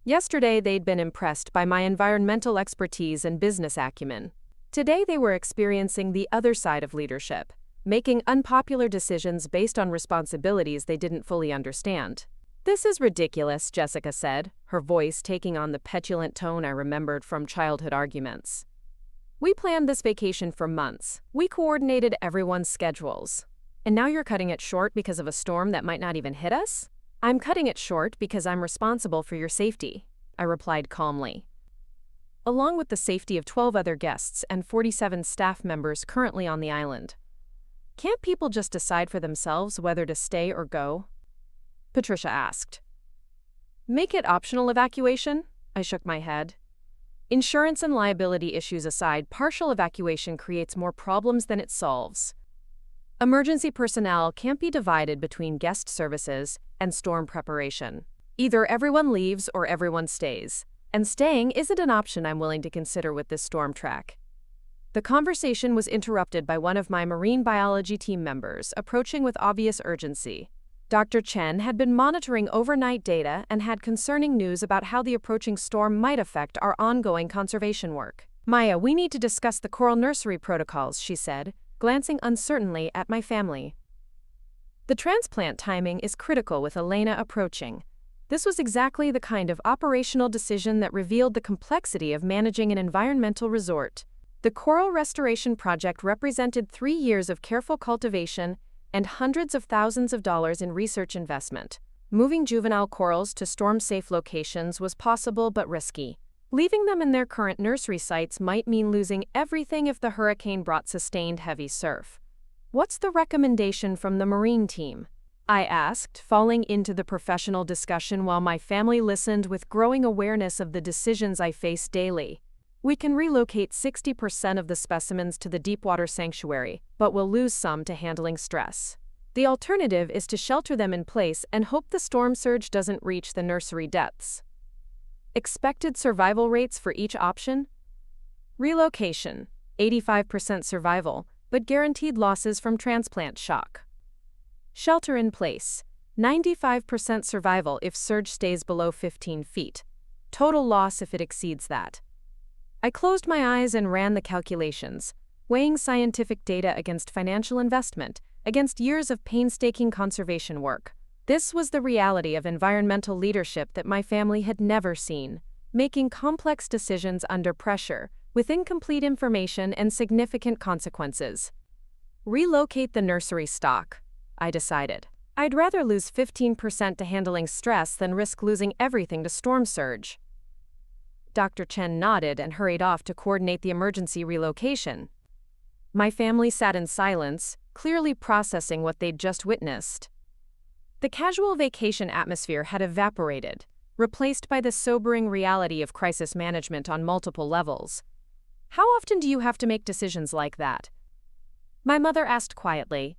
Yesterday, they'd been impressed by my environmental expertise and business acumen. Today, they were experiencing the other side of leadership, making unpopular decisions based on responsibilities they didn't fully understand. "This is ridiculous," Jessica said, her voice taking on the petulant tone I remembered from childhood arguments. "We planned this vacation for months. We coordinated everyone's schedules. And now you're cutting it short because of a storm that might not even hit us?" "I'm cutting it short because I'm responsible for your safety," I replied calmly. "Along with the safety of 12 other guests and 47 staff members currently on the island. Can't people just decide for themselves whether to stay or go?" Patricia asked. "Make it optional evacuation?" I shook my head. "Insurance and liability issues aside, partial evacuation creates more problems than it solves. Emergency personnel can't be divided between guest services and storm preparation. Either everyone leaves or everyone stays, and staying isn't an option I'm willing to consider with this storm track." The conversation was interrupted by one of my marine biology team members, approaching with obvious urgency. Dr. Chen had been monitoring overnight data and had concerning news about how the approaching storm might affect our ongoing conservation work. "Maya, we need to discuss the coral nursery protocols," she said, glancing uncertainly at my family. The transplant timing is critical with Elena approaching. This was exactly the kind of operational decision that revealed the complexity of managing an environmental resort. The coral restoration project represented 3 years of careful cultivation and hundreds of thousands of dollars in research investment. Moving juvenile corals to storm-safe locations was possible but risky. Leaving them in their current nursery sites might mean losing everything if the hurricane brought sustained heavy surf. "What's the recommendation from the marine team?" I asked, falling into the professional discussion while my family listened with growing awareness of the decisions I face daily. "We can relocate 60% of the specimens to the deepwater sanctuary, but we'll lose some to handling stress. The alternative is to shelter them in place and hope the storm surge doesn't reach the nursery depths." Expected survival rates for each option? Relocation, 85% survival, but guaranteed losses from transplant shock. Shelter in place, 95% survival if surge stays below 15 feet. Total loss if it exceeds that. I closed my eyes and ran the calculations, weighing scientific data against financial investment, against years of painstaking conservation work. This was the reality of environmental leadership that my family had never seen, making complex decisions under pressure, with incomplete information and significant consequences. Relocate the nursery stock, I decided. I'd rather lose 15% to handling stress than risk losing everything to storm surge. Dr. Chen nodded and hurried off to coordinate the emergency relocation. My family sat in silence, clearly processing what they'd just witnessed. The casual vacation atmosphere had evaporated, replaced by the sobering reality of crisis management on multiple levels. "How often do you have to make decisions like that?" My mother asked quietly.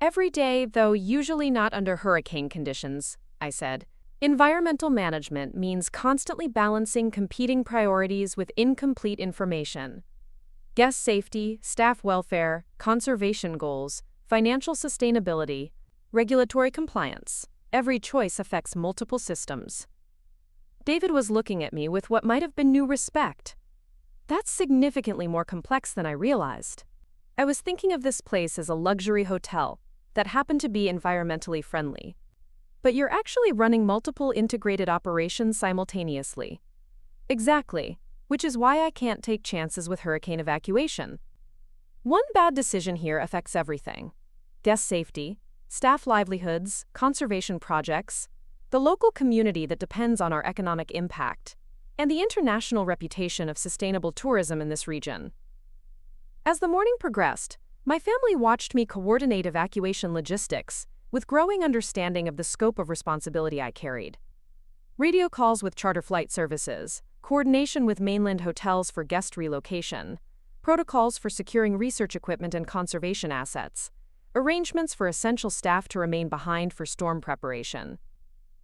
"Every day, though usually not under hurricane conditions," I said. "Environmental management means constantly balancing competing priorities with incomplete information. Guest safety, staff welfare, conservation goals, financial sustainability, regulatory compliance. Every choice affects multiple systems." David was looking at me with what might have been new respect. "That's significantly more complex than I realized. I was thinking of this place as a luxury hotel that happened to be environmentally friendly. But you're actually running multiple integrated operations simultaneously." "Exactly, which is why I can't take chances with hurricane evacuation. One bad decision here affects everything: guest safety, staff livelihoods, conservation projects, the local community that depends on our economic impact, and the international reputation of sustainable tourism in this region." As the morning progressed, my family watched me coordinate evacuation logistics, with growing understanding of the scope of responsibility I carried. Radio calls with charter flight services, coordination with mainland hotels for guest relocation, protocols for securing research equipment and conservation assets, arrangements for essential staff to remain behind for storm preparation.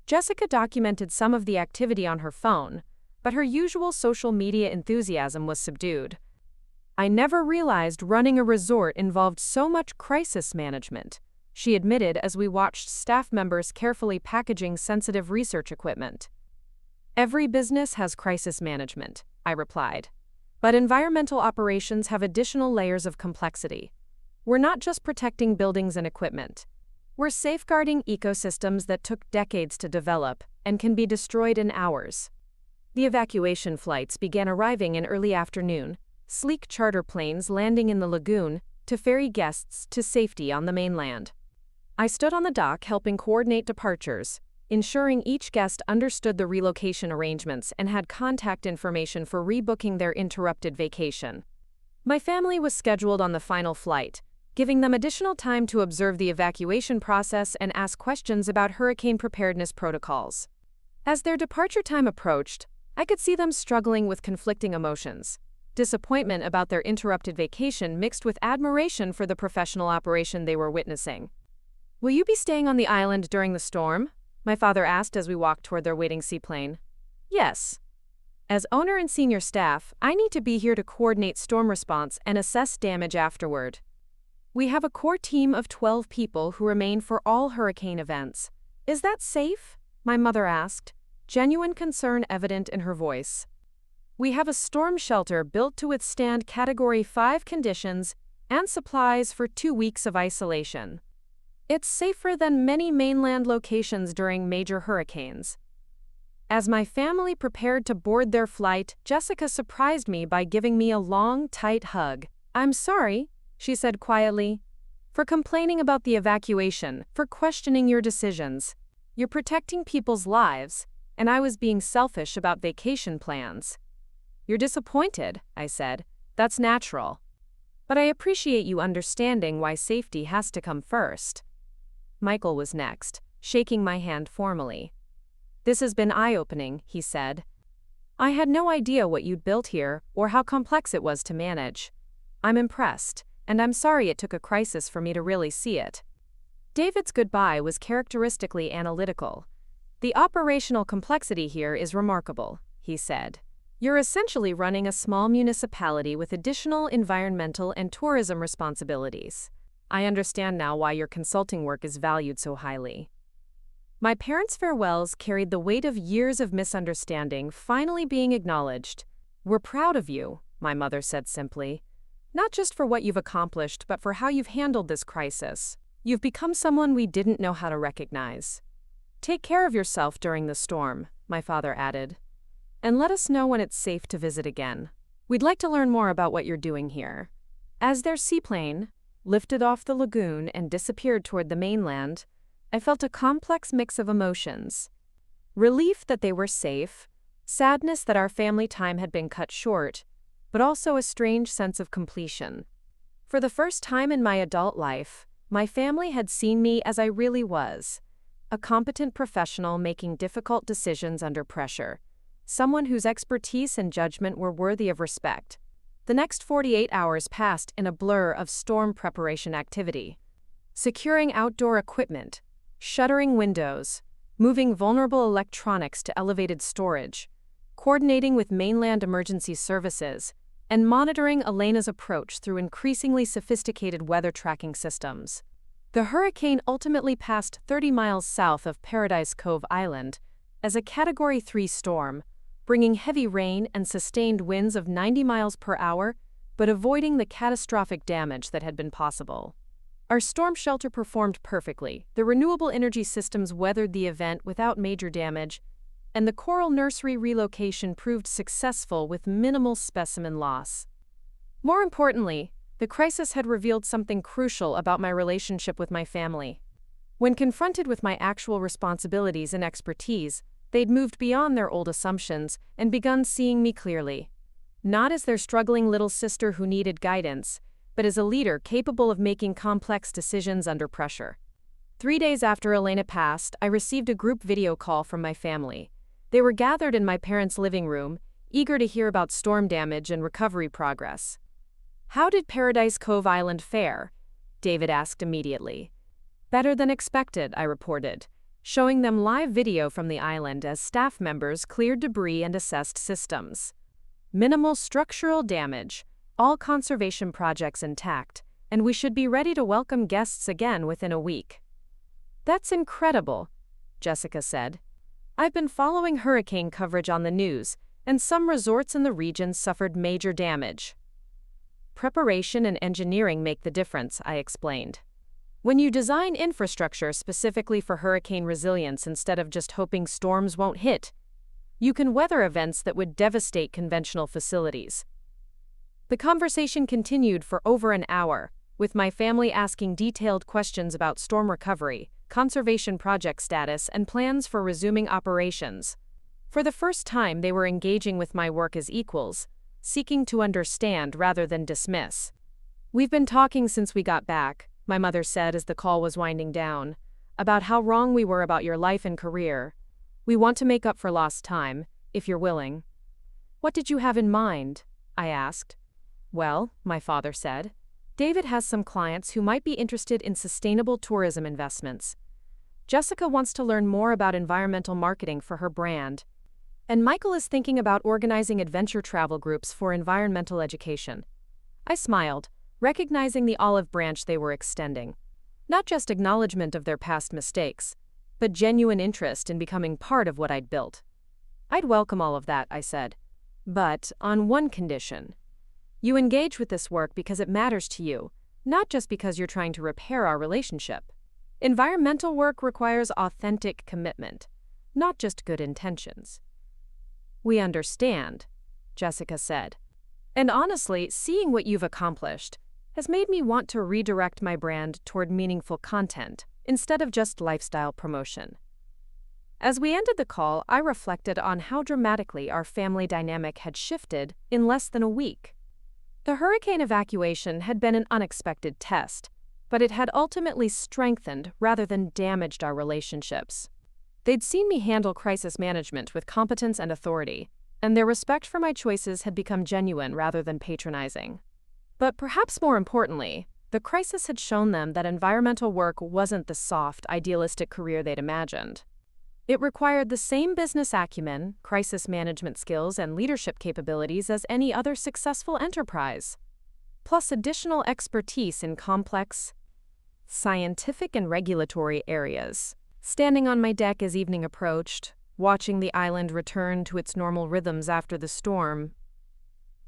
Jessica documented some of the activity on her phone, but her usual social media enthusiasm was subdued. "I never realized running a resort involved so much crisis management," she admitted as we watched staff members carefully packaging sensitive research equipment. "Every business has crisis management," I replied. "But environmental operations have additional layers of complexity. We're not just protecting buildings and equipment. We're safeguarding ecosystems that took decades to develop and can be destroyed in hours." The evacuation flights began arriving in early afternoon, sleek charter planes landing in the lagoon to ferry guests to safety on the mainland. I stood on the dock helping coordinate departures, ensuring each guest understood the relocation arrangements and had contact information for rebooking their interrupted vacation. My family was scheduled on the final flight, giving them additional time to observe the evacuation process and ask questions about hurricane preparedness protocols. As their departure time approached, I could see them struggling with conflicting emotions: disappointment about their interrupted vacation mixed with admiration for the professional operation they were witnessing. "Will you be staying on the island during the storm?" my father asked as we walked toward their waiting seaplane. "Yes." As owner and senior staff, I need to be here to coordinate storm response and assess damage afterward. We have a core team of 12 people who remain for all hurricane events. Is that safe? My mother asked, genuine concern evident in her voice. We have a storm shelter built to withstand Category 5 conditions and supplies for 2 weeks of isolation. It's safer than many mainland locations during major hurricanes. As my family prepared to board their flight, Jessica surprised me by giving me a long, tight hug. I'm sorry, she said quietly, for complaining about the evacuation, for questioning your decisions. You're protecting people's lives, and I was being selfish about vacation plans. You're disappointed, I said. That's natural. But I appreciate you understanding why safety has to come first. Michael was next, shaking my hand formally. This has been eye-opening, he said. I had no idea what you'd built here or how complex it was to manage. I'm impressed, and I'm sorry it took a crisis for me to really see it. David's goodbye was characteristically analytical. The operational complexity here is remarkable, he said. You're essentially running a small municipality with additional environmental and tourism responsibilities. I understand now why your consulting work is valued so highly. My parents' farewells carried the weight of years of misunderstanding finally being acknowledged. We're proud of you, my mother said simply. Not just for what you've accomplished, but for how you've handled this crisis. You've become someone we didn't know how to recognize. Take care of yourself during the storm, my father added. And let us know when it's safe to visit again. We'd like to learn more about what you're doing here. As their seaplane lifted off the lagoon and disappeared toward the mainland, I felt a complex mix of emotions. Relief that they were safe, sadness that our family time had been cut short, but also a strange sense of completion. For the first time in my adult life, my family had seen me as I really was, a competent professional making difficult decisions under pressure. Someone whose expertise and judgment were worthy of respect. The next 48 hours passed in a blur of storm preparation activity. Securing outdoor equipment, shuttering windows, moving vulnerable electronics to elevated storage, coordinating with mainland emergency services, and monitoring Elena's approach through increasingly sophisticated weather tracking systems. The hurricane ultimately passed 30 miles south of Paradise Cove Island as a Category 3 storm, bringing heavy rain and sustained winds of 90 miles per hour, but avoiding the catastrophic damage that had been possible. Our storm shelter performed perfectly, the renewable energy systems weathered the event without major damage, and the coral nursery relocation proved successful with minimal specimen loss. More importantly, the crisis had revealed something crucial about my relationship with my family. When confronted with my actual responsibilities and expertise, they'd moved beyond their old assumptions and begun seeing me clearly. Not as their struggling little sister who needed guidance, but as a leader capable of making complex decisions under pressure. 3 days after Elena passed, I received a group video call from my family. They were gathered in my parents' living room, eager to hear about storm damage and recovery progress. How did Paradise Cove Island fare? David asked immediately. Better than expected, I reported, showing them live video from the island as staff members cleared debris and assessed systems. Minimal structural damage, all conservation projects intact, and we should be ready to welcome guests again within a week. That's incredible, Jessica said. I've been following hurricane coverage on the news, and some resorts in the region suffered major damage. Preparation and engineering make the difference, I explained. When you design infrastructure specifically for hurricane resilience instead of just hoping storms won't hit, you can weather events that would devastate conventional facilities. The conversation continued for over an hour, with my family asking detailed questions about storm recovery, conservation project status, and plans for resuming operations. For the first time, they were engaging with my work as equals, seeking to understand rather than dismiss. We've been talking since we got back, my mother said as the call was winding down, about how wrong we were about your life and career. We want to make up for lost time, if you're willing. What did you have in mind? I asked. Well, my father said, David has some clients who might be interested in sustainable tourism investments. Jessica wants to learn more about environmental marketing for her brand. And Michael is thinking about organizing adventure travel groups for environmental education. I smiled, recognizing the olive branch they were extending. Not just acknowledgement of their past mistakes, but genuine interest in becoming part of what I'd built. I'd welcome all of that, I said. But on one condition. You engage with this work because it matters to you, not just because you're trying to repair our relationship. Environmental work requires authentic commitment, not just good intentions. We understand, Jessica said. And honestly, seeing what you've accomplished has made me want to redirect my brand toward meaningful content instead of just lifestyle promotion. As we ended the call, I reflected on how dramatically our family dynamic had shifted in less than a week. The hurricane evacuation had been an unexpected test, but it had ultimately strengthened rather than damaged our relationships. They'd seen me handle crisis management with competence and authority, and their respect for my choices had become genuine rather than patronizing. But perhaps more importantly, the crisis had shown them that environmental work wasn't the soft, idealistic career they'd imagined. It required the same business acumen, crisis management skills, and leadership capabilities as any other successful enterprise, plus additional expertise in complex, scientific and regulatory areas. Standing on my deck as evening approached, watching the island return to its normal rhythms after the storm,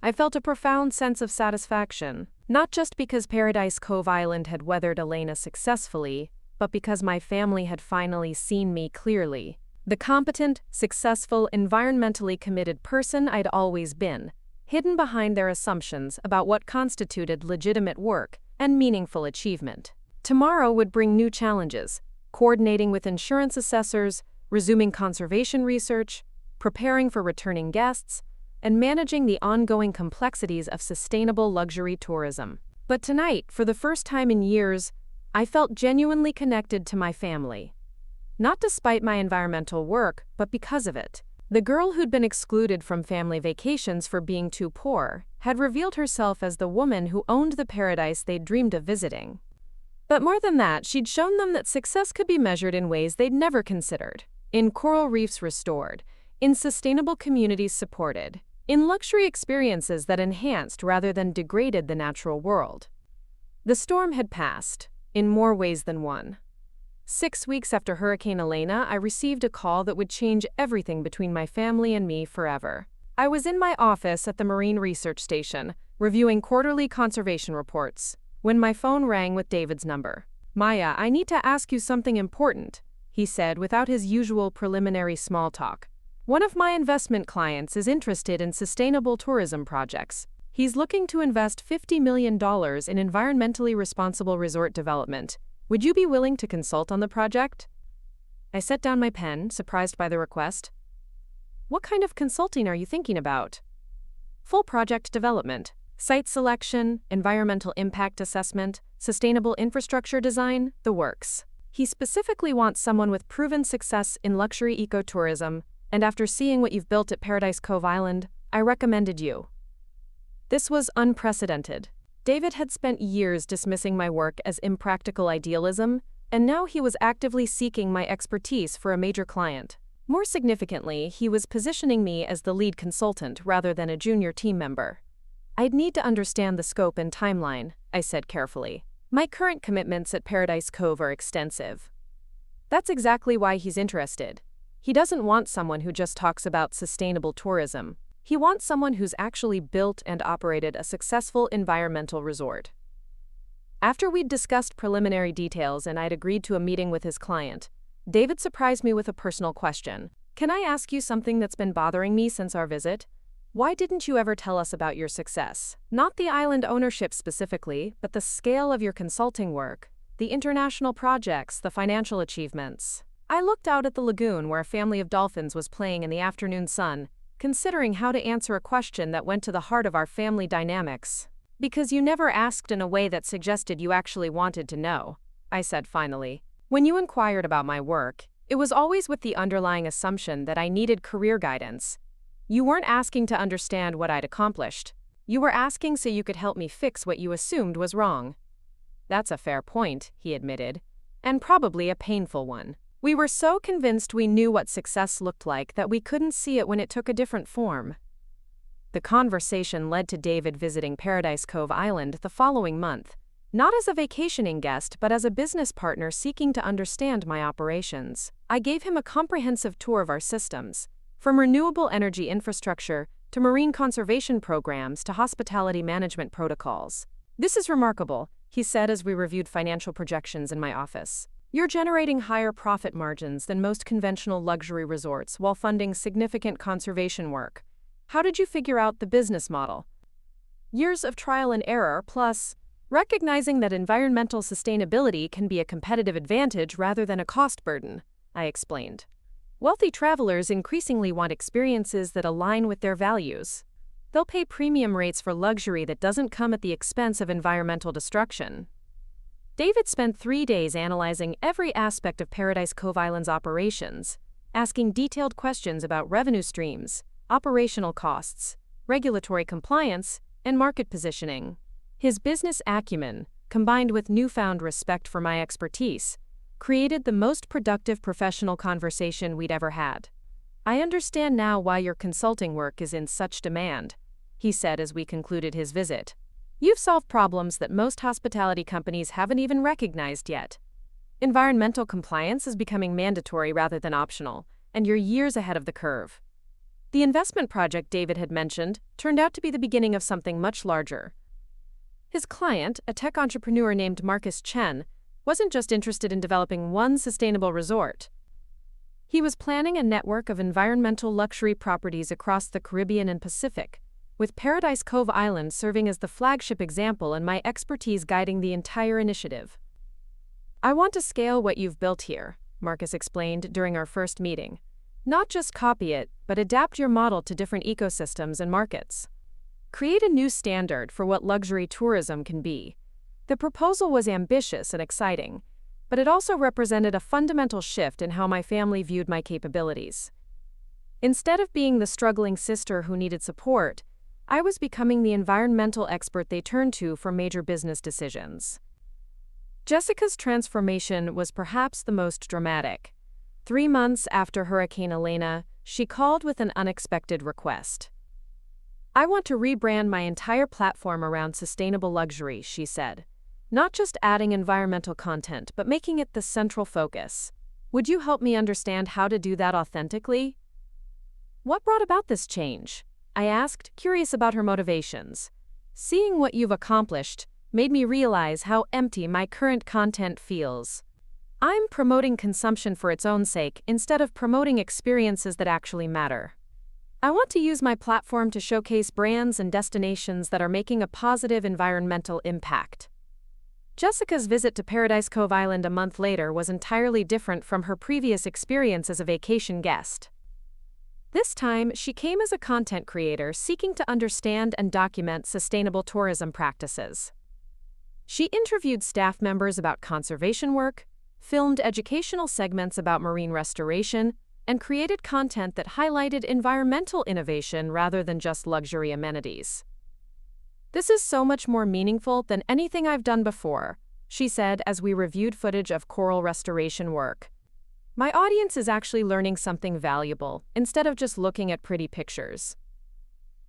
I felt a profound sense of satisfaction, not just because Paradise Cove Island had weathered Elena successfully, but because my family had finally seen me clearly, the competent, successful, environmentally committed person I'd always been, hidden behind their assumptions about what constituted legitimate work and meaningful achievement. Tomorrow would bring new challenges, coordinating with insurance assessors, resuming conservation research, preparing for returning guests, and managing the ongoing complexities of sustainable luxury tourism. But tonight, for the first time in years, I felt genuinely connected to my family. Not despite my environmental work, but because of it. The girl who'd been excluded from family vacations for being too poor had revealed herself as the woman who owned the paradise they'd dreamed of visiting. But more than that, she'd shown them that success could be measured in ways they'd never considered. In coral reefs restored, in sustainable communities supported, in luxury experiences that enhanced rather than degraded the natural world. The storm had passed, in more ways than one. 6 weeks after Hurricane Elena, I received a call that would change everything between my family and me forever. I was in my office at the Marine Research Station, reviewing quarterly conservation reports, when my phone rang with David's number. "Maya, I need to ask you something important," he said without his usual preliminary small talk. "One of my investment clients is interested in sustainable tourism projects. He's looking to invest $50 million in environmentally responsible resort development. Would you be willing to consult on the project?" I set down my pen, surprised by the request. "What kind of consulting are you thinking about?" "Full project development. Site selection, environmental impact assessment, sustainable infrastructure design, the works. He specifically wants someone with proven success in luxury ecotourism, and after seeing what you've built at Paradise Cove Island, I recommended you." This was unprecedented. David had spent years dismissing my work as impractical idealism, and now he was actively seeking my expertise for a major client. More significantly, he was positioning me as the lead consultant rather than a junior team member. "I'd need to understand the scope and timeline," I said carefully. "My current commitments at Paradise Cove are extensive." That's exactly why he's interested. He doesn't want someone who just talks about sustainable tourism. He wants someone who's actually built and operated a successful environmental resort. After we'd discussed preliminary details and I'd agreed to a meeting with his client, David surprised me with a personal question. "Can I ask you something that's been bothering me since our visit? Why didn't you ever tell us about your success? Not the island ownership specifically, but the scale of your consulting work, the international projects, the financial achievements." I looked out at the lagoon where a family of dolphins was playing in the afternoon sun, considering how to answer a question that went to the heart of our family dynamics. "Because you never asked in a way that suggested you actually wanted to know," I said finally. "When you inquired about my work, it was always with the underlying assumption that I needed career guidance. You weren't asking to understand what I'd accomplished. You were asking so you could help me fix what you assumed was wrong." "That's a fair point," he admitted, "and probably a painful one. We were so convinced we knew what success looked like that we couldn't see it when it took a different form. The conversation led to David visiting Paradise Cove Island the following month, not as a vacationing guest but as a business partner seeking to understand my operations. I gave him a comprehensive tour of our systems, from renewable energy infrastructure to marine conservation programs to hospitality management protocols. "This is remarkable," he said as we reviewed financial projections in my office. "You're generating higher profit margins than most conventional luxury resorts while funding significant conservation work. How did you figure out the business model?" "Years of trial and error, plus recognizing that environmental sustainability can be a competitive advantage rather than a cost burden," I explained. "Wealthy travelers increasingly want experiences that align with their values. They'll pay premium rates for luxury that doesn't come at the expense of environmental destruction." David spent 3 days analyzing every aspect of Paradise Cove Island's operations, asking detailed questions about revenue streams, operational costs, regulatory compliance, and market positioning. His business acumen, combined with newfound respect for my expertise, created the most productive professional conversation we'd ever had. "I understand now why your consulting work is in such demand," he said as we concluded his visit. "You've solved problems that most hospitality companies haven't even recognized yet. Environmental compliance is becoming mandatory rather than optional, and you're years ahead of the curve." The investment project David had mentioned turned out to be the beginning of something much larger. His client, a tech entrepreneur named Marcus Chen, wasn't just interested in developing one sustainable resort. He was planning a network of environmental luxury properties across the Caribbean and Pacific, with Paradise Cove Island serving as the flagship example and my expertise guiding the entire initiative. "I want to scale what you've built here," Marcus explained during our first meeting. "Not just copy it, but adapt your model to different ecosystems and markets. Create a new standard for what luxury tourism can be." The proposal was ambitious and exciting, but it also represented a fundamental shift in how my family viewed my capabilities. Instead of being the struggling sister who needed support, I was becoming the environmental expert they turned to for major business decisions. Jessica's transformation was perhaps the most dramatic. 3 months after Hurricane Elena, she called with an unexpected request. "I want to rebrand my entire platform around sustainable luxury," she said. "Not just adding environmental content, but making it the central focus. Would you help me understand how to do that authentically?" "What brought about this change?" I asked, curious about her motivations. "Seeing what you've accomplished made me realize how empty my current content feels. I'm promoting consumption for its own sake instead of promoting experiences that actually matter. I want to use my platform to showcase brands and destinations that are making a positive environmental impact." Jessica's visit to Paradise Cove Island a month later was entirely different from her previous experience as a vacation guest. This time, she came as a content creator seeking to understand and document sustainable tourism practices. She interviewed staff members about conservation work, filmed educational segments about marine restoration, and created content that highlighted environmental innovation rather than just luxury amenities. "This is so much more meaningful than anything I've done before," she said as we reviewed footage of coral restoration work. "My audience is actually learning something valuable instead of just looking at pretty pictures."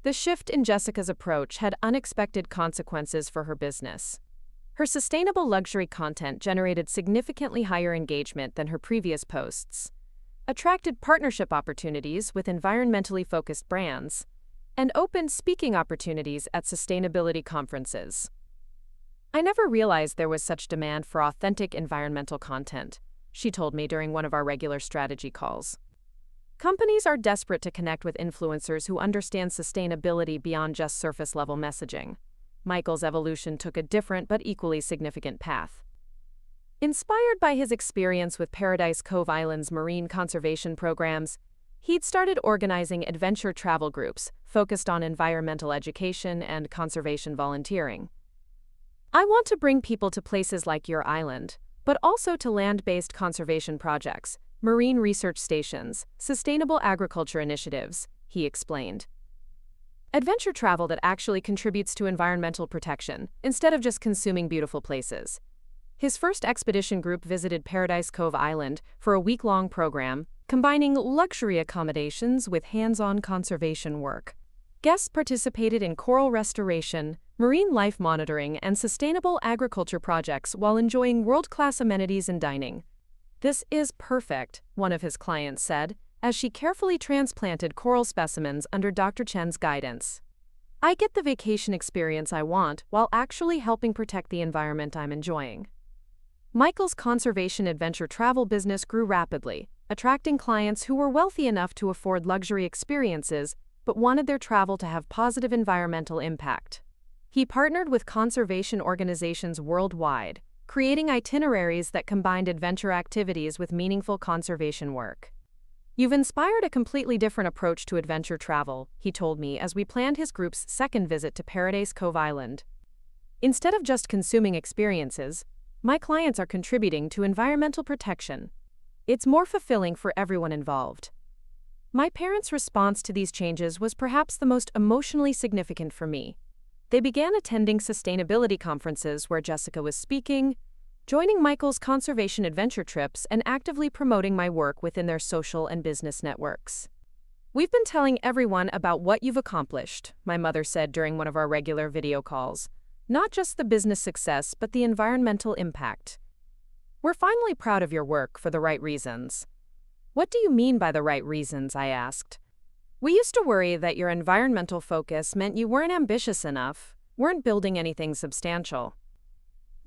The shift in Jessica's approach had unexpected consequences for her business. Her sustainable luxury content generated significantly higher engagement than her previous posts, attracted partnership opportunities with environmentally focused brands, and opened speaking opportunities at sustainability conferences. "I never realized there was such demand for authentic environmental content," she told me during one of our regular strategy calls. "Companies are desperate to connect with influencers who understand sustainability beyond just surface-level messaging." Michael's evolution took a different but equally significant path. Inspired by his experience with Paradise Cove Island's marine conservation programs, he'd started organizing adventure travel groups focused on environmental education and conservation volunteering. "I want to bring people to places like your island, but also to land-based conservation projects, marine research stations, sustainable agriculture initiatives," he explained. "Adventure travel that actually contributes to environmental protection, instead of just consuming beautiful places." His first expedition group visited Cove Island for a week-long program, combining luxury accommodations with hands-on conservation work. Guests participated in coral restoration, marine life monitoring, and sustainable agriculture projects while enjoying world-class amenities and dining. "This is perfect," one of his clients said, as she carefully transplanted coral specimens under Dr. Chen's guidance. "I get the vacation experience I want while actually helping protect the environment I'm enjoying." Michael's conservation adventure travel business grew rapidly, attracting clients who were wealthy enough to afford luxury experiences but wanted their travel to have positive environmental impact. He partnered with conservation organizations worldwide, creating itineraries that combined adventure activities with meaningful conservation work. "You've inspired a completely different approach to adventure travel," he told me as we planned his group's second visit to Cove Island. "Instead of just consuming experiences, my clients are contributing to environmental protection. It's more fulfilling for everyone involved." My parents' response to these changes was perhaps the most emotionally significant for me. They began attending sustainability conferences where Jessica was speaking, joining Michael's conservation adventure trips, and actively promoting my work within their social and business networks. "We've been telling everyone about what you've accomplished," my mother said during one of our regular video calls. "Not just the business success, but the environmental impact. We're finally proud of your work for the right reasons." "What do you mean by the right reasons?" I asked. "We used to worry that your environmental focus meant you weren't ambitious enough, weren't building anything substantial.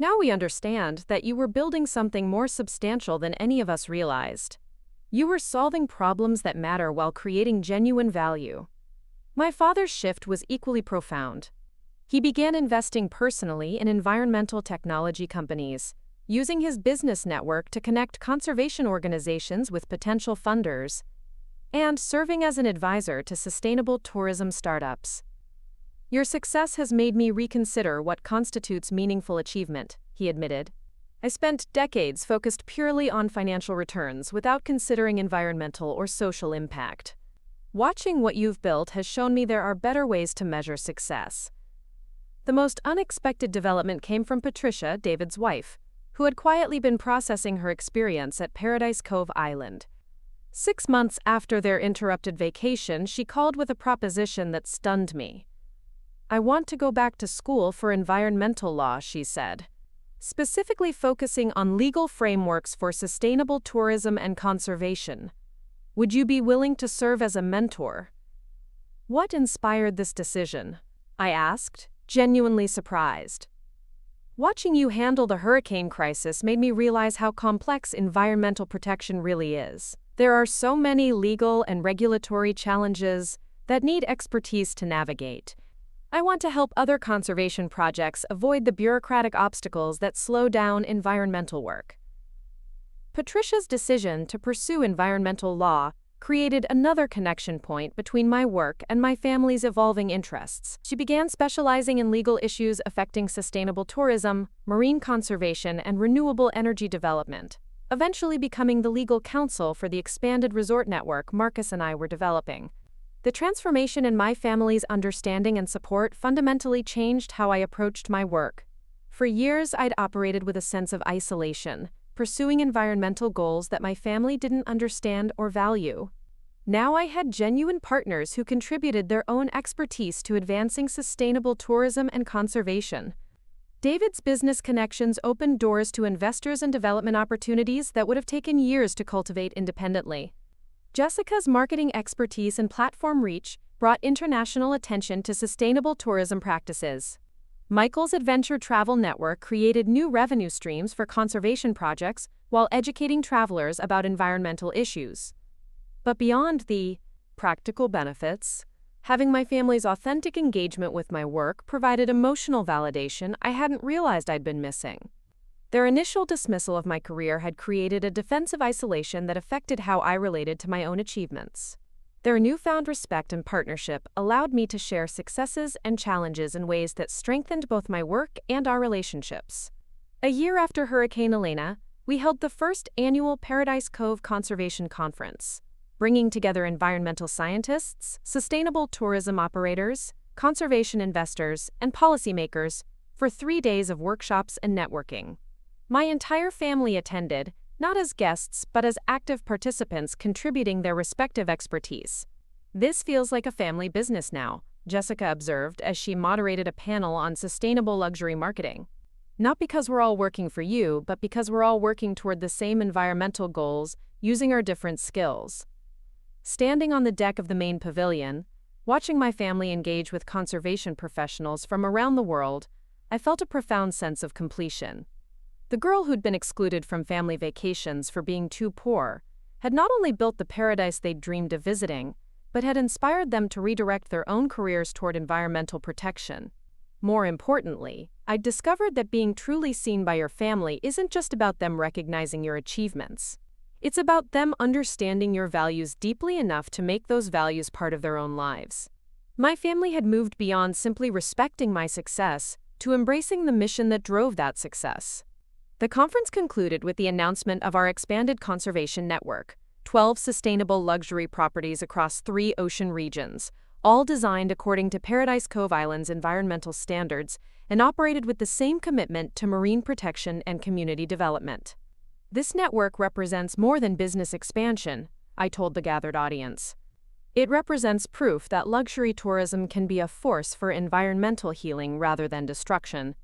Now we understand that you were building something more substantial than any of us realized. You were solving problems that matter while creating genuine value." My father's shift was equally profound. He began investing personally in environmental technology companies, using his business network to connect conservation organizations with potential funders, and serving as an advisor to sustainable tourism startups. "Your success has made me reconsider what constitutes meaningful achievement," he admitted. "I spent decades focused purely on financial returns without considering environmental or social impact. Watching what you've built has shown me there are better ways to measure success." The most unexpected development came from Patricia, David's wife, who had quietly been processing her experience at Cove Island. 6 months after their interrupted vacation, she called with a proposition that stunned me. "I want to go back to school for environmental law," she said, "specifically focusing on legal frameworks for sustainable tourism and conservation. Would you be willing to serve as a mentor?" "What inspired this decision?" I asked, genuinely surprised. "Watching you handle the hurricane crisis made me realize how complex environmental protection really is. There are so many legal and regulatory challenges that need expertise to navigate. I want to help other conservation projects avoid the bureaucratic obstacles that slow down environmental work." Patricia's decision to pursue environmental law created another connection point between my work and my family's evolving interests. She began specializing in legal issues affecting sustainable tourism, marine conservation, and renewable energy development, eventually becoming the legal counsel for the expanded resort network Marcus and I were developing. The transformation in my family's understanding and support fundamentally changed how I approached my work. For years, I'd operated with a sense of isolation, pursuing environmental goals that my family didn't understand or value. Now I had genuine partners who contributed their own expertise to advancing sustainable tourism and conservation. David's business connections opened doors to investors and development opportunities that would have taken years to cultivate independently. Jessica's marketing expertise and platform reach brought international attention to sustainable tourism practices. Michael's adventure travel network created new revenue streams for conservation projects while educating travelers about environmental issues. But beyond the practical benefits, having my family's authentic engagement with my work provided emotional validation I hadn't realized I'd been missing. Their initial dismissal of my career had created a defensive isolation that affected how I related to my own achievements. Their newfound respect and partnership allowed me to share successes and challenges in ways that strengthened both my work and our relationships. A year after Hurricane Elena, we held the first annual Paradise Cove Conservation Conference, bringing together environmental scientists, sustainable tourism operators, conservation investors, and policymakers for 3 days of workshops and networking. My entire family attended, not as guests but as active participants contributing their respective expertise. "This feels like a family business now," Jessica observed as she moderated a panel on sustainable luxury marketing. "Not because we're all working for you, but because we're all working toward the same environmental goals, using our different skills." Standing on the deck of the main pavilion, watching my family engage with conservation professionals from around the world, I felt a profound sense of completion. The girl who'd been excluded from family vacations for being too poor had not only built the paradise they'd dreamed of visiting, but had inspired them to redirect their own careers toward environmental protection. More importantly, I'd discovered that being truly seen by your family isn't just about them recognizing your achievements. It's about them understanding your values deeply enough to make those values part of their own lives. My family had moved beyond simply respecting my success to embracing the mission that drove that success. The conference concluded with the announcement of our expanded conservation network, 12 sustainable luxury properties across 3 ocean regions, all designed according to Paradise Cove Island's environmental standards and operated with the same commitment to marine protection and community development. "This network represents more than business expansion," I told the gathered audience. "It represents proof that luxury tourism can be a force for environmental healing rather than destruction,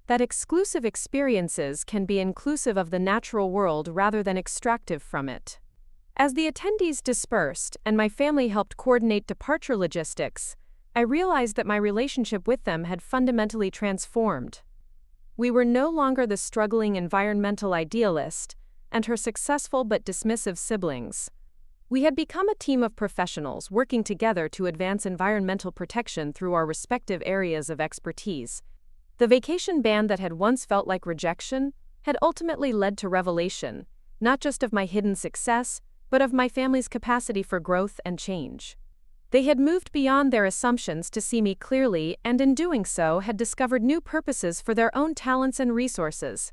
that exclusive experiences can be inclusive of the natural world rather than extractive from it." As the attendees dispersed and my family helped coordinate departure logistics, I realized that my relationship with them had fundamentally transformed. We were no longer the struggling environmental idealist and her successful but dismissive siblings. We had become a team of professionals working together to advance environmental protection through our respective areas of expertise. The vacation ban that had once felt like rejection had ultimately led to revelation, not just of my hidden success, but of my family's capacity for growth and change. They had moved beyond their assumptions to see me clearly, and in doing so had discovered new purposes for their own talents and resources.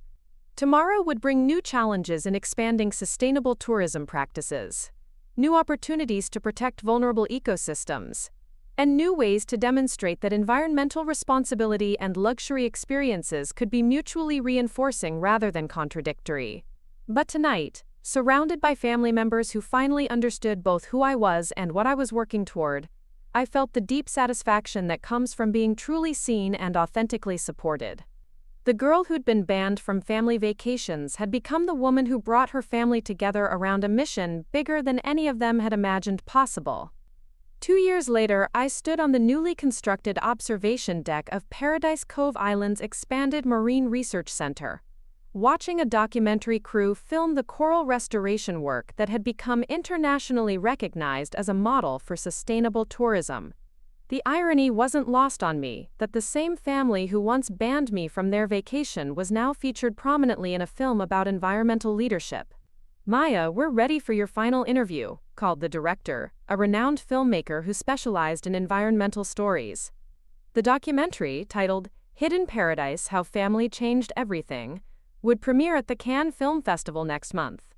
Tomorrow would bring new challenges in expanding sustainable tourism practices, new opportunities to protect vulnerable ecosystems, and new ways to demonstrate that environmental responsibility and luxury experiences could be mutually reinforcing rather than contradictory. But tonight, surrounded by family members who finally understood both who I was and what I was working toward, I felt the deep satisfaction that comes from being truly seen and authentically supported. The girl who'd been banned from family vacations had become the woman who brought her family together around a mission bigger than any of them had imagined possible. 2 years later, I stood on the newly constructed observation deck of Paradise Cove Island's expanded Marine Research Center, watching a documentary crew film the coral restoration work that had become internationally recognized as a model for sustainable tourism. The irony wasn't lost on me that the same family who once banned me from their vacation was now featured prominently in a film about environmental leadership. "Maya, we're ready for your final interview," called the director, a renowned filmmaker who specialized in environmental stories. The documentary, titled Hidden Paradise: How Family Changed Everything, would premiere at the Cannes Film Festival next month.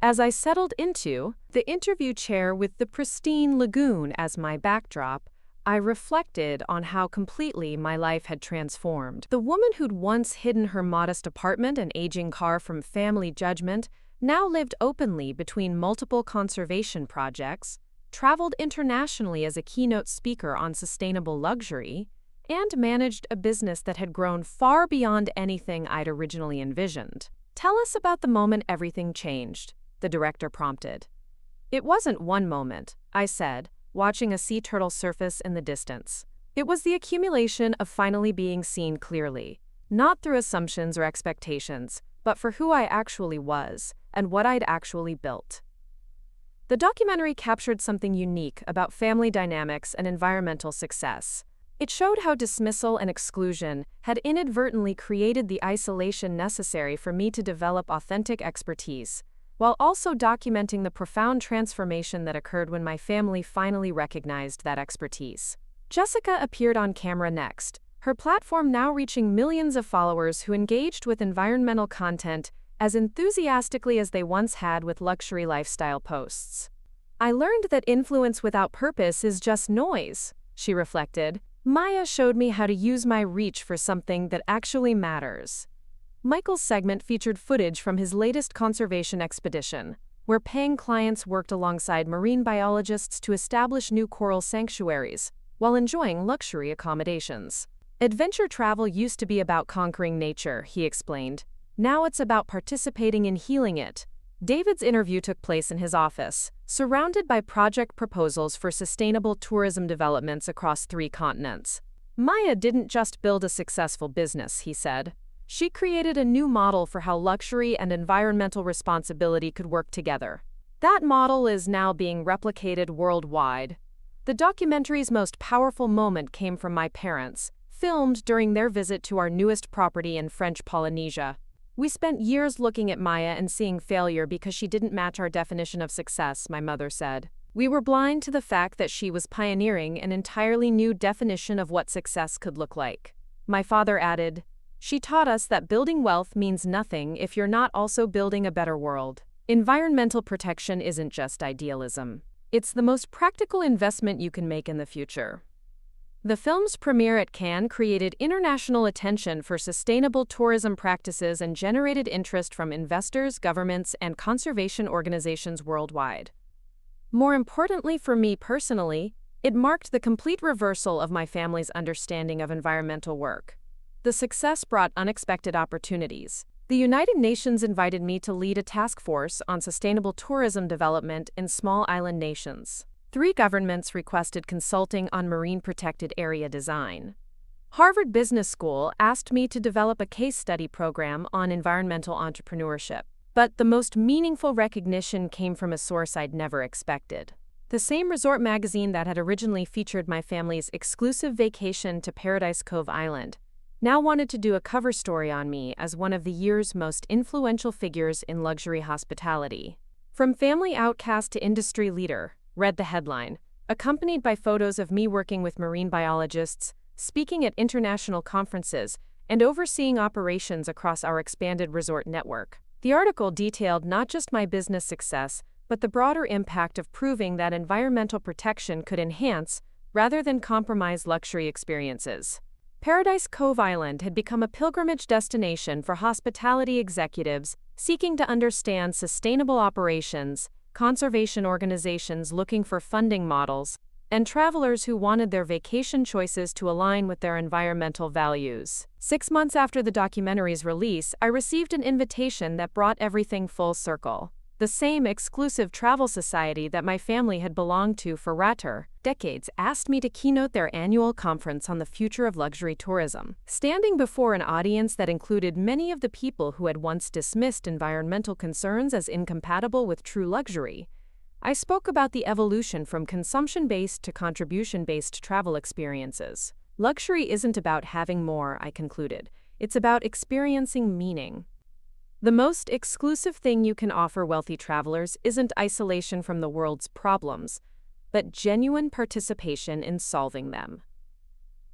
As I settled into the interview chair with the pristine lagoon as my backdrop, I reflected on how completely my life had transformed. The woman who'd once hidden her modest apartment and aging car from family judgment now lived openly between multiple conservation projects, traveled internationally as a keynote speaker on sustainable luxury, and managed a business that had grown far beyond anything I'd originally envisioned. "Tell us about the moment everything changed," the director prompted. "It wasn't one moment," I said, watching a sea turtle surface in the distance. "It was the accumulation of finally being seen clearly, not through assumptions or expectations, but for who I actually was and what I'd actually built." The documentary captured something unique about family dynamics and environmental success. It showed how dismissal and exclusion had inadvertently created the isolation necessary for me to develop authentic expertise, while also documenting the profound transformation that occurred when my family finally recognized that expertise. Jessica appeared on camera next, her platform now reaching millions of followers who engaged with environmental content as enthusiastically as they once had with luxury lifestyle posts. "I learned that influence without purpose is just noise," she reflected. "Maya showed me how to use my reach for something that actually matters." Michael's segment featured footage from his latest conservation expedition, where paying clients worked alongside marine biologists to establish new coral sanctuaries, while enjoying luxury accommodations. Adventure travel used to be about conquering nature, he explained. Now it's about participating in healing it. David's interview took place in his office, surrounded by project proposals for sustainable tourism developments across 3 continents. Maya didn't just build a successful business, he said. She created a new model for how luxury and environmental responsibility could work together. That model is now being replicated worldwide. The documentary's most powerful moment came from my parents, filmed during their visit to our newest property in French Polynesia. We spent years looking at Maya and seeing failure because she didn't match our definition of success, my mother said. We were blind to the fact that she was pioneering an entirely new definition of what success could look like. My father added, "She taught us that building wealth means nothing if you're not also building a better world." Environmental protection isn't just idealism. It's the most practical investment you can make in the future. The film's premiere at Cannes created international attention for sustainable tourism practices and generated interest from investors, governments, and conservation organizations worldwide. More importantly for me personally, it marked the complete reversal of my family's understanding of environmental work. The success brought unexpected opportunities. The United Nations invited me to lead a task force on sustainable tourism development in small island nations. 3 governments requested consulting on marine protected area design. Harvard Business School asked me to develop a case study program on environmental entrepreneurship. But the most meaningful recognition came from a source I'd never expected. The same resort magazine that had originally featured my family's exclusive vacation to Paradise Cove Island now wanted to do a cover story on me as one of the year's most influential figures in luxury hospitality. From family outcast to industry leader, read the headline, accompanied by photos of me working with marine biologists, speaking at international conferences, and overseeing operations across our expanded resort network. The article detailed not just my business success, but the broader impact of proving that environmental protection could enhance, rather than compromise, luxury experiences. Paradise Cove Island had become a pilgrimage destination for hospitality executives seeking to understand sustainable operations, conservation organizations looking for funding models, and travelers who wanted their vacation choices to align with their environmental values. 6 months after the documentary's release, I received an invitation that brought everything full circle. The same exclusive travel society that my family had belonged to for decades asked me to keynote their annual conference on the future of luxury tourism. Standing before an audience that included many of the people who had once dismissed environmental concerns as incompatible with true luxury, I spoke about the evolution from consumption-based to contribution-based travel experiences. Luxury isn't about having more, I concluded. It's about experiencing meaning. The most exclusive thing you can offer wealthy travelers isn't isolation from the world's problems, but genuine participation in solving them.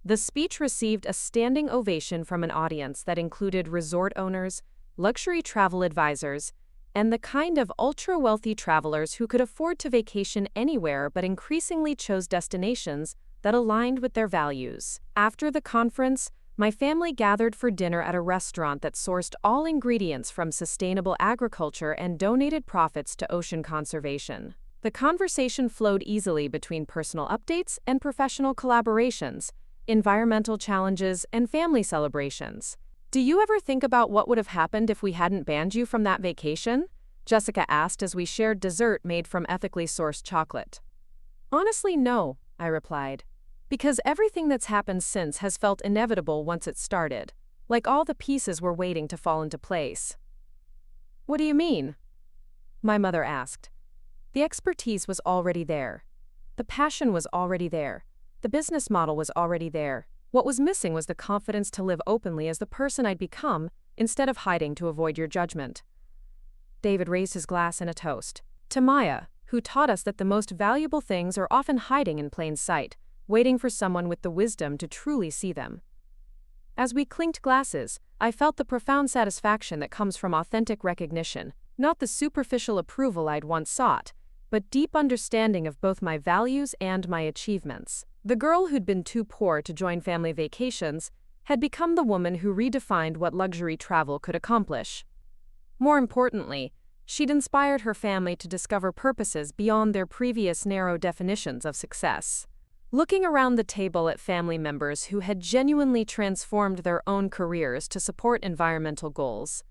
The speech received a standing ovation from an audience that included resort owners, luxury travel advisors, and the kind of ultra-wealthy travelers who could afford to vacation anywhere but increasingly chose destinations that aligned with their values. After the conference, my family gathered for dinner at a restaurant that sourced all ingredients from sustainable agriculture and donated profits to ocean conservation. The conversation flowed easily between personal updates and professional collaborations, environmental challenges, and family celebrations. "Do you ever think about what would have happened if we hadn't banned you from that vacation?" Jessica asked as we shared dessert made from ethically sourced chocolate. "Honestly, no," I replied. "Because everything that's happened since has felt inevitable once it started, like all the pieces were waiting to fall into place." "What do you mean?" my mother asked. "The expertise was already there. The passion was already there. The business model was already there. What was missing was the confidence to live openly as the person I'd become, instead of hiding to avoid your judgment." David raised his glass in a toast. "To Maya, who taught us that the most valuable things are often hiding in plain sight, waiting for someone with the wisdom to truly see them." As we clinked glasses, I felt the profound satisfaction that comes from authentic recognition, not the superficial approval I'd once sought, but deep understanding of both my values and my achievements. The girl who'd been too poor to join family vacations had become the woman who redefined what luxury travel could accomplish. More importantly, she'd inspired her family to discover purposes beyond their previous narrow definitions of success. Looking around the table at family members who had genuinely transformed their own careers to support environmental goals,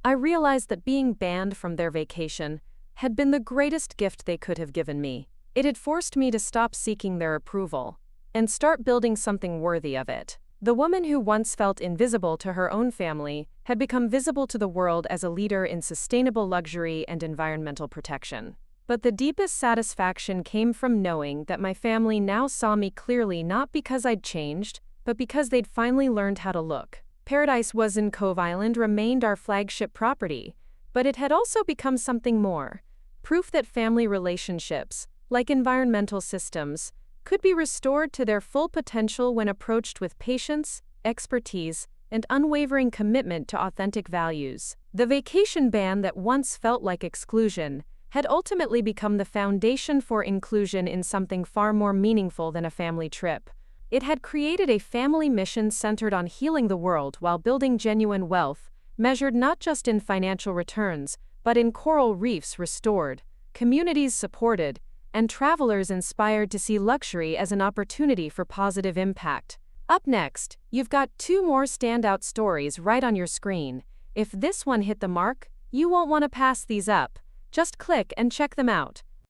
I realized that being banned from their vacation had been the greatest gift they could have given me. It had forced me to stop seeking their approval and start building something worthy of it. The woman who once felt invisible to her own family had become visible to the world as a leader in sustainable luxury and environmental protection. But the deepest satisfaction came from knowing that my family now saw me clearly, not because I'd changed, but because they'd finally learned how to look. Paradise was in Cove Island remained our flagship property, but it had also become something more. Proof that family relationships, like environmental systems, could be restored to their full potential when approached with patience, expertise, and unwavering commitment to authentic values. The vacation ban that once felt like exclusion had ultimately become the foundation for inclusion in something far more meaningful than a family trip. It had created a family mission centered on healing the world while building genuine wealth, measured not just in financial returns, but in coral reefs restored, communities supported, and travelers inspired to see luxury as an opportunity for positive impact. Up next, you've got 2 more standout stories right on your screen. If this one hit the mark, you won't want to pass these up. Just click and check them out.